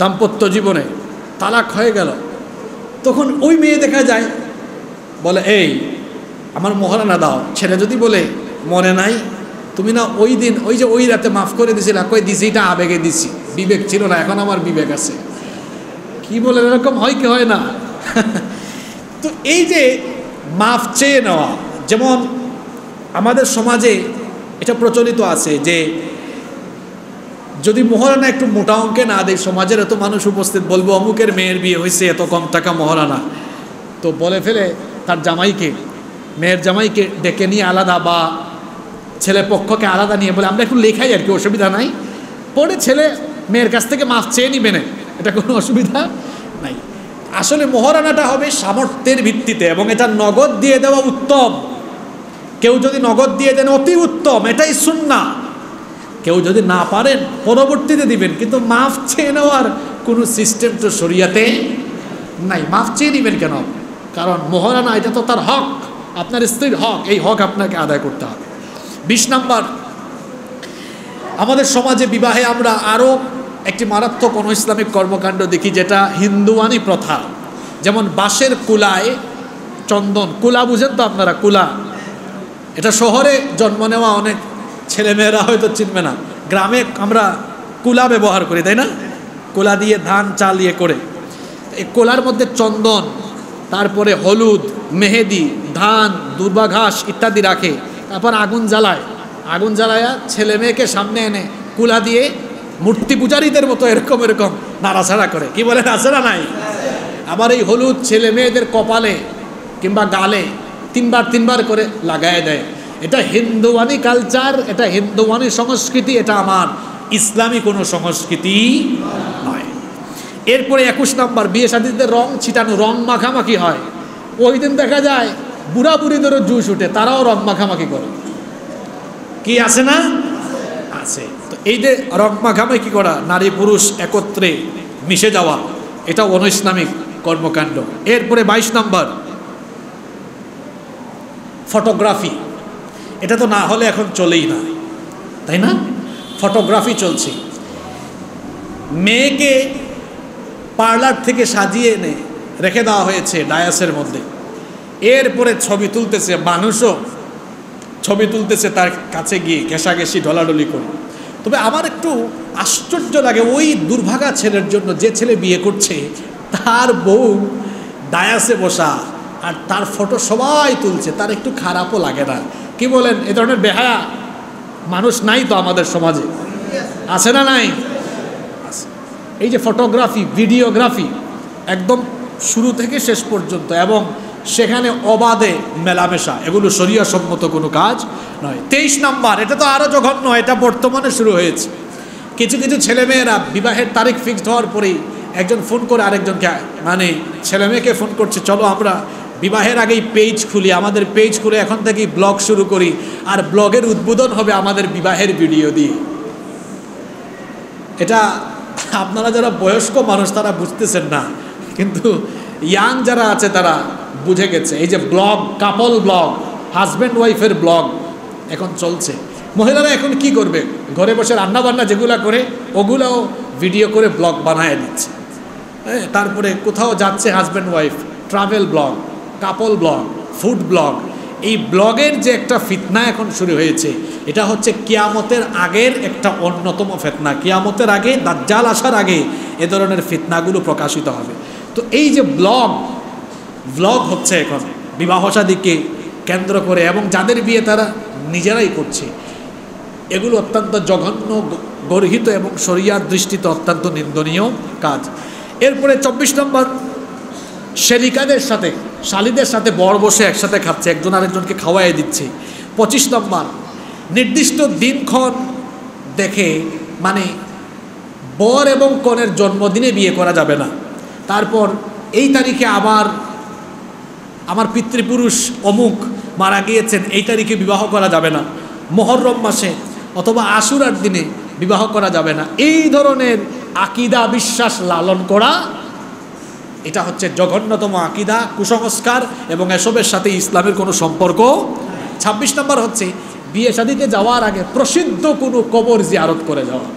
দাম্পত্য জীবনে, তালাক হয়ে গেল, তখন ওই মেয়ে দেখা যায় বলে এই আমার মোহরানা দাও। ছেলে যদি বলে মনে নাই, তুমি না ওই দিন ওই যে ওই রাতে মাফ করে দিয়েছিল, কই দিছি, এটা আবেগে দিছি, বিবেক ছিল না, এখন আমার বিবেক আছে। কি বলে, এরকম হয় কি হয় না? তো এই যে মাফ চেয়ে নেওয়া, যেমন আমাদের সমাজে এটা প্রচলিত আছে যে যদি মহারানা একটু মোটা অঙ্কে না দেয়, সমাজের এত মানুষ উপস্থিত বলবো অমুকের মেয়ের বিয়ে হয়েছে এত কম টাকা মহারানা, তো বলে ফেলে তার জামাইকে, মেয়ের জামাইকে ডেকে নিয়ে আলাদা বা ছেলে পক্ষকে আলাদা নিয়ে বলে আমরা একটু লেখাই আর কি, অসুবিধা নাই, পরে ছেলে মেয়ের কাছ থেকে মাফ চেয়ে নিবে না, এটা কোনো অসুবিধা নাই। আসলে মহারানাটা হবে সামর্থ্যের ভিত্তিতে এবং এটা নগদ দিয়ে দেওয়া উত্তম। কেউ যদি নগদ দিয়ে দেন অতি উত্তম, এটাই সুন্নাহ। কেউ যদি না পারেন পরবর্তীতে দিবেন, কিন্তু মাফ চেয়ে নেওয়ার কোনো সিস্টেম তো শরিয়াতে নাই। মাফ চেয়ে নেবেন কেন? কারণ মহারানা এটা তো তার হক, আপনার স্ত্রীর হক, এই হক আপনাকে আদায় করতে হবে। 20 নম্বর, আমাদের সমাজে বিবাহে আমরা আরও একটি মারাত্মক ইসলামিক কর্মকাণ্ড দেখি, যেটা হিন্দুয়ানি প্রথা। যেমন বাঁশের কুলায় চন্দন, কুলা বুঝেন তো আপনারা? কুলা, এটা শহরে জন্ম নেওয়া অনেক ছেলেমেয়েরা হয়তো চিনবে না, গ্রামে আমরা কুলা ব্যবহার করি, তাই না? কুলা দিয়ে ধান চাল ইয়ে করে, এই কোলার মধ্যে চন্দন, তারপরে হলুদ, মেহেদি, ধান, দুর্বা ঘাস ইত্যাদি রাখে, তারপর আগুন জ্বালায়, আগুন জ্বালায়া ছেলে মেয়েকে সামনে এনে কুলা দিয়ে মূর্তি পূজারীদের মতো এরকম এরকম নাড়াছাড়া করে। কি বলে, নাড়াছাড়া নাই? আবার এই হলুদ ছেলে মেয়েদের কপালে কিংবা গালে 3বার করে লাগায় দেয়। এটা হিন্দুয়ানি কালচার, এটা হিন্দুয়ানি সংস্কৃতি, এটা আমার ইসলামী কোনো সংস্কৃতি নয়। এরপরে 21 নম্বর, বিয়ে শাদীতে রং ছিটানো, রং মাখামাখি হয়। ওই দিন দেখা যায় বুড়া বুড়িদেরও জুস উঠে, তারাও রং মাখামাখি করে। কি আছে না? আছে। তো এই যে রং মাখামাখি করা, নারী পুরুষ একত্রে মিশে যাওয়া, এটা অনৈসলামিক কর্মকাণ্ড। এরপরে 22 নম্বর, ফটোগ্রাফি। এটা তো না হলে এখন চলেই না, তাই না? ফটোগ্রাফি চলছে। মেয়েকে পার্লার থেকে সাজিয়ে এনে রেখে দেওয়া হয়েছে ডায়াসের মধ্যে, এরপরে ছবি তুলতেছে, মানুষও ছবি তুলতেছে তার কাছে গিয়ে ঘেঁষাঘেঁষি ঢলাঢলি করে। তবে আমার একটু আশ্চর্য লাগে ওই দুর্ভাগা ছেলের জন্য, যে ছেলে বিয়ে করছে তার বউ ডায়াসে বসা আর তার ফটো সবাই তুলছে, তার একটু খারাপও লাগে না? কি বলেন? এ ধরনের বেহায়া মানুষ নাই তো আমাদের সমাজে? আছে না নাই? এই যে ফটোগ্রাফি, ভিডিওগ্রাফি, একদম শুরু থেকে শেষ পর্যন্ত, এবং সেখানে অবাধে মেলামেশা, এগুলো শরিয়া সম্মত কোনো কাজ নয়। 23 নম্বর, এটা তো আরও জঘন্য, এটা বর্তমানে শুরু হয়েছে। কিছু কিছু ছেলেমেয়েরা বিবাহের তারিখ ফিক্সড হওয়ার পরেই একজন ফোন করে আরেকজনকে, মানে ছেলেমেয়েকে ফোন করছে, চলো আমরা বিবাহের আগেই পেজ খুলি, আমাদের পেজ খুলে এখন থেকেই ব্লগ শুরু করি, আর ব্লগের উদ্বোধন হবে আমাদের বিবাহের ভিডিও দিয়ে। এটা আপনারা যারা বয়স্ক মানুষ তারা বুঝতেছেন না, কিন্তু ইয়াং যারা আছে তারা বুঝে গেছে। এই যে ব্লগ, কাপল ব্লগ, হাজব্যান্ড ওয়াইফের ব্লগ এখন চলছে। মহিলারা এখন কি করবে? ঘরে বসে রান্নাবান্না যেগুলো করে ওগুলোও ভিডিও করে ব্লগ বানায় দিচ্ছে। হ্যাঁ, তারপরে কোথাও যাচ্ছে হাজব্যান্ড ওয়াইফ, ট্রাভেল ব্লগ, কাপল ব্লগ, ফুড ব্লগ। এই ব্লগের যে একটা ফিতনা এখন শুরু হয়েছে, এটা হচ্ছে কিয়ামতের আগের একটা অন্যতম ফিতনা। কিয়ামতের আগে, দাজ্জাল আসার আগে এ ধরনের ফিতনাগুলো প্রকাশিত হবে। তো এই যে ব্লগ হচ্ছে এখন বিবাহ শাদীকে কেন্দ্র করে, এবং যাদের বিয়ে তারা নিজেরাই করছে, এগুলো অত্যন্ত জঘন্য, গর্হিত এবং শরিয়ার দৃষ্টিতে অত্যন্ত নিন্দনীয় কাজ। এরপরে 24 নম্বর, শেরিকাদের সাথে, শালীদের সাথে বর বসে একসাথে খাচ্ছে, একজন আরেকজনকে খাওয়াই দিচ্ছে। 25 নম্বর, নির্দিষ্ট দিনক্ষণ দেখে, মানে বর এবং কনের জন্মদিনে বিয়ে করা যাবে না। তারপর এই তারিখে আমার পিতৃপুরুষ অমুক মারা গিয়েছেন, এই তারিখে বিবাহ করা যাবে না। মুহররম মাসে অথবা আশুরার দিনে বিবাহ করা যাবে না। এই ধরনের আকিদা বিশ্বাস লালন করা, এটা হচ্ছে জঘন্যতম আকিদা, কুসংস্কার, এবং এসবের সাথে ইসলামের কোনো সম্পর্ক। 26 নম্বর হচ্ছে বিয়ে শাদীতে যাওয়ার আগে প্রসিদ্ধ কোনো কবর জিয়ারত করে যাওয়া,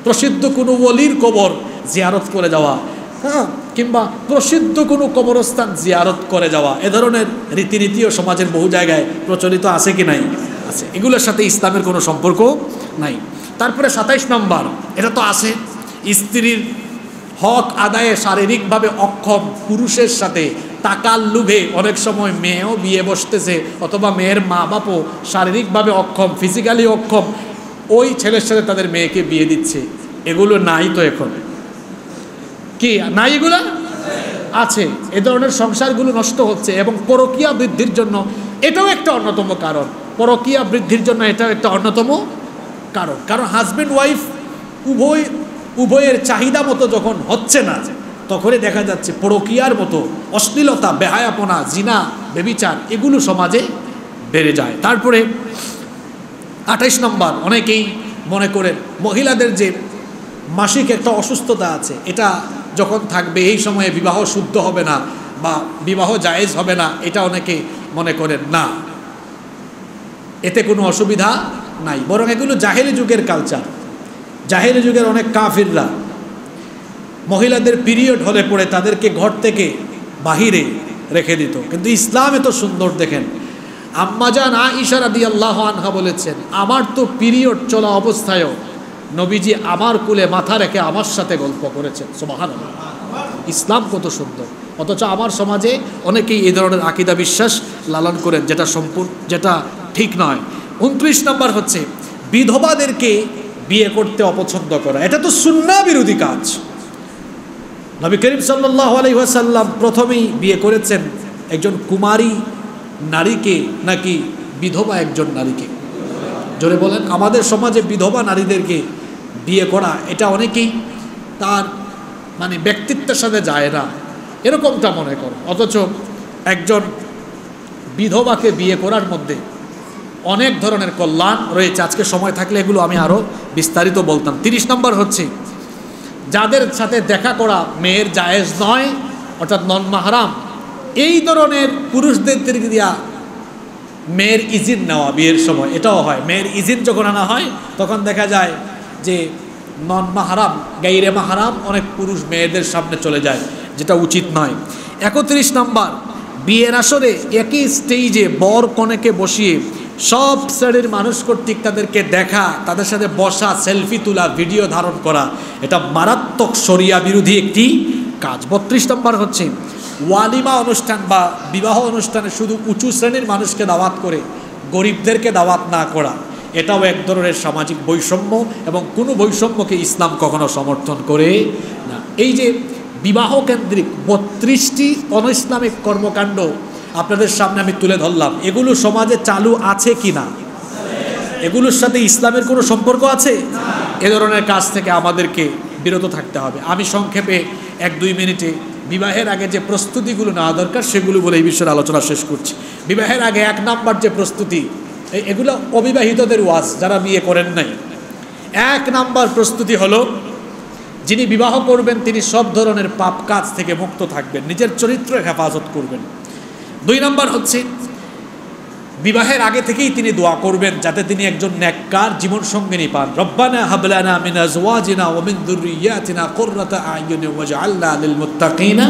প্রসিদ্ধ কোনো ওলির কবর জিয়ারত করে যাওয়া, হ্যাঁ, কিংবা প্রসিদ্ধ কোনো কবরস্থান জিয়ারত করে যাওয়া। এ ধরনের রীতিনীতিও সমাজের বহু জায়গায় প্রচলিত আছে কি নাই? আছে। এগুলোর সাথে ইসলামের কোনো সম্পর্ক নাই। তারপরে 27 নম্বর, এটা তো আছে, স্ত্রীর হক আদায়ে শারীরিকভাবে অক্ষম পুরুষের সাথে টাকার লোভে অনেক সময় মেয়েও বিয়ে বসতেছে, অথবা মেয়ের মা বাপও শারীরিকভাবে অক্ষম, ফিজিক্যালি অক্ষম, ওই ছেলের সাথে তাদের মেয়েকে বিয়ে দিচ্ছে। এগুলো নাই তো এখন? কি নাই? এগুলো আছে। এ ধরনের সংসারগুলো নষ্ট হচ্ছে এবং পরকীয়া বৃদ্ধির জন্য এটাও একটা অন্যতম কারণ। পরকীয়া বৃদ্ধির জন্য এটাও একটা অন্যতম কারণ। কারণ হাজব্যান্ড ওয়াইফ উভয়ের চাহিদা মতো যখন হচ্ছে না, তখনই দেখা যাচ্ছে পরকীয়ার মতো অশ্লীলতা, বেহায়াপনা, জিনা, ব্যভিচার এগুলো সমাজে বেড়ে যায়। তারপরে 28 নম্বর, অনেকেই মনে করেন মহিলাদের যে মাসিক একটা অসুস্থতা আছে, এটা যখন থাকবে এই সময়ে বিবাহ শুদ্ধ হবে না বা বিবাহ জায়েজ হবে না, এটা অনেকে মনে করেন না, এতে কোনো অসুবিধা নাই, বরং এগুলো জাহেলি যুগের কালচার। জাহেলি যুগের অনেক কাফিররা মহিলাদের পিরিয়ড হলে পড়ে তাদেরকে ঘর থেকে বাহিরে রেখে দিত। কিন্তু ইসলাম এত সুন্দর, দেখেন আম্মাজান আয়েশা রাদিয়াল্লাহু আনহা বলেছেন, আমার তো পিরিয়ড চলা অবস্থায়ও নবীজি আমার কোলে মাথা রেখে আমার সাথে গল্প করেছেন। সুবহানাল্লাহ, ইসলাম কত সুন্দর। অথচ আমার সমাজে অনেকেই এই ধরনের আকীদা বিশ্বাস লালন করেন, যেটা ঠিক নয়। 29 নম্বর হচ্ছে বিধবাদেরকে বিয়ে করতে অপছন্দ করা। এটা তো সুন্নাহ বিরোধী কাজ। নবী করিম সাল্লাল্লাহু আলাইহি ওয়াসাল্লাম প্রথমেই বিয়ে করেছেন একজন কুমারী নারীকে নাকি বিধবা একজন নারীকে? জোরে বলেন। আমাদের সমাজে বিধবা নারীদেরকে বিয়ে করা, এটা অনেকেই তার মানে ব্যক্তিত্বের সাথে যায় না এরকমটা মনে করে। অথচ একজন বিধবাকে বিয়ে করার মধ্যে অনেক ধরনের কল্যাণ রয়েছে। আজকে সময় থাকলে এগুলো আমি আরও বিস্তারিত বলতাম। 30 নম্বর হচ্ছে যাদের সাথে দেখা করা মেয়ের জায়েজ নয়, অর্থাৎ নন মাহরাম, এই ধরনের পুরুষদের দিকে দিয়া মেয়ের ইজিন নেওয়া বিয়ের সময়, এটাও হয়। মেয়ের ইজিন যখন আনা হয় তখন দেখা যায় যে নন মাহরাম, গাইরে মাহরাম অনেক পুরুষ মেয়েদের সামনে চলে যায়, যেটা উচিত নয়। 31 নম্বর, বিয়ের আসরে একই স্টেজে বর কনেকে বসিয়ে সব শ্রেণীর মানুষ কর্তৃক তাদেরকে দেখা, তাদের সাথে বসা, সেলফি তোলা, ভিডিও ধারণ করা, এটা মারাত্মক শরিয়া বিরোধী একটি কাজ। 32 নম্বর হচ্ছে ওয়ালিমা অনুষ্ঠান বা বিবাহ অনুষ্ঠানে শুধু উঁচু শ্রেণীর মানুষকে দাওয়াত করে গরিবদেরকে দাওয়াত না করা, এটাও এক ধরনের সামাজিক বৈষম্য এবং কোনো বৈষম্যকে ইসলাম কখনো সমর্থন করে না। এই যে বিবাহ কেন্দ্রিক 32টি অন ইসলামিক কর্মকাণ্ড আপনাদের সামনে আমি তুলে ধরলাম, এগুলো সমাজে চালু আছে কি না? এগুলোর সাথে ইসলামের কোনো সম্পর্ক আছে? এ ধরনের কাজ থেকে আমাদেরকে বিরত থাকতে হবে। আমি সংক্ষেপে 1-2 মিনিটে বিবাহের আগে যে প্রস্তুতিগুলো নেওয়া দরকার সেগুলো বলে এই বিষয়ে আলোচনা শেষ করছি। বিবাহের আগে 1 নাম্বার যে প্রস্তুতি, এগুলো অবিবাহিতদের ওয়াজ, যারা বিয়ে করেন নাই। 1 নাম্বার প্রস্তুতি হলো, যিনি বিবাহ করবেন তিনি সব ধরনের পাপ কাজ থেকে মুক্ত থাকবেন, নিজের চরিত্রের হেফাজত করবেন। 2 নাম্বার হচ্ছে বিবাহের আগে থেকেই তিনি দোয়া করবেন যাতে তিনি একজন নেককার জীবন সঙ্গিনী পান। রব্বানা হাবলানা মিন আজওয়াজিনা ওয়া মিন যুররিয়াতিনা কুররাতা আ'য়ুনি ওয়াজআলনা লিল মুত্তাকিনা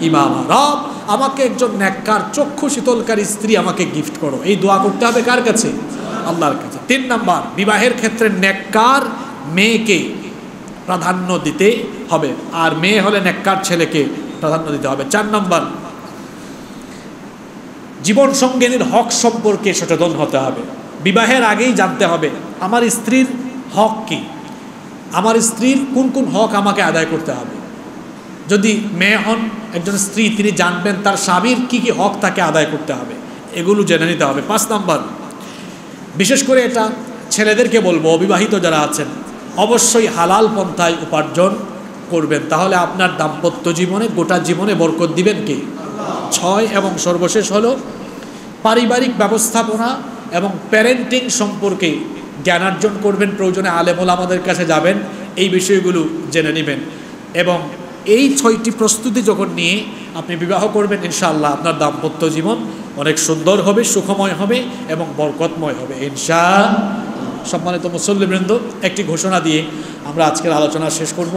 ইমামা। রব, আমাকে একজন নেককার চক্ষু শীতলকারী স্ত্রী আমাকে গিফট করো। এই দোয়া করতে হবে কার কাছে? আল্লাহর কাছে। 3 নাম্বার, বিবাহের ক্ষেত্রে নেককার মেয়েকে প্রাধান্য দিতে হবে, আর মেয়ে হলে নেককার ছেলেকে প্রাধান্য দিতে হবে। 4 নাম্বার, জীবন সঙ্গিনীর হক সম্পর্কে সচেতন হতে হবে। বিবাহের আগেই জানতে হবে আমার স্ত্রীর হক কি, আমার স্ত্রীর কোন কোন হক আমাকে আদায় করতে হবে। যদি মেয়ে হন একজন স্ত্রী, তিনি জানবেন তার স্বামীর কি কি হক তাকে আদায় করতে হবে, এগুলো জেনে নিতে হবে। 5 নাম্বার, বিশেষ করে এটা ছেলেদেরকে বলবো, অবিবাহিত যারা আছেন অবশ্যই হালাল পন্থায় উপার্জন করবেন, তাহলে আপনার দাম্পত্য জীবনে, গোটা জীবনে বরকত দিবেন কে? 6 এবং সর্বশেষ হলো পারিবারিক ব্যবস্থাপনা এবং প্যারেন্টিং সম্পর্কে জ্ঞানার্জন করবেন, প্রয়োজনে আলেম ওলামাদের কাছে যাবেন, এই বিষয়গুলো জেনে নেবেন। এবং এই 6টি প্রস্তুতি যখন নিয়ে আপনি বিবাহ করবেন, ইনশাআল্লাহ আপনার দাম্পত্য জীবন অনেক সুন্দর হবে, সুখময় হবে এবং বরকতময় হবে ইনশাআল্লাহ। সম্মানিত মুসল্লিবৃন্দ, একটি ঘোষণা দিয়ে আমরা আজকের আলোচনা শেষ করব।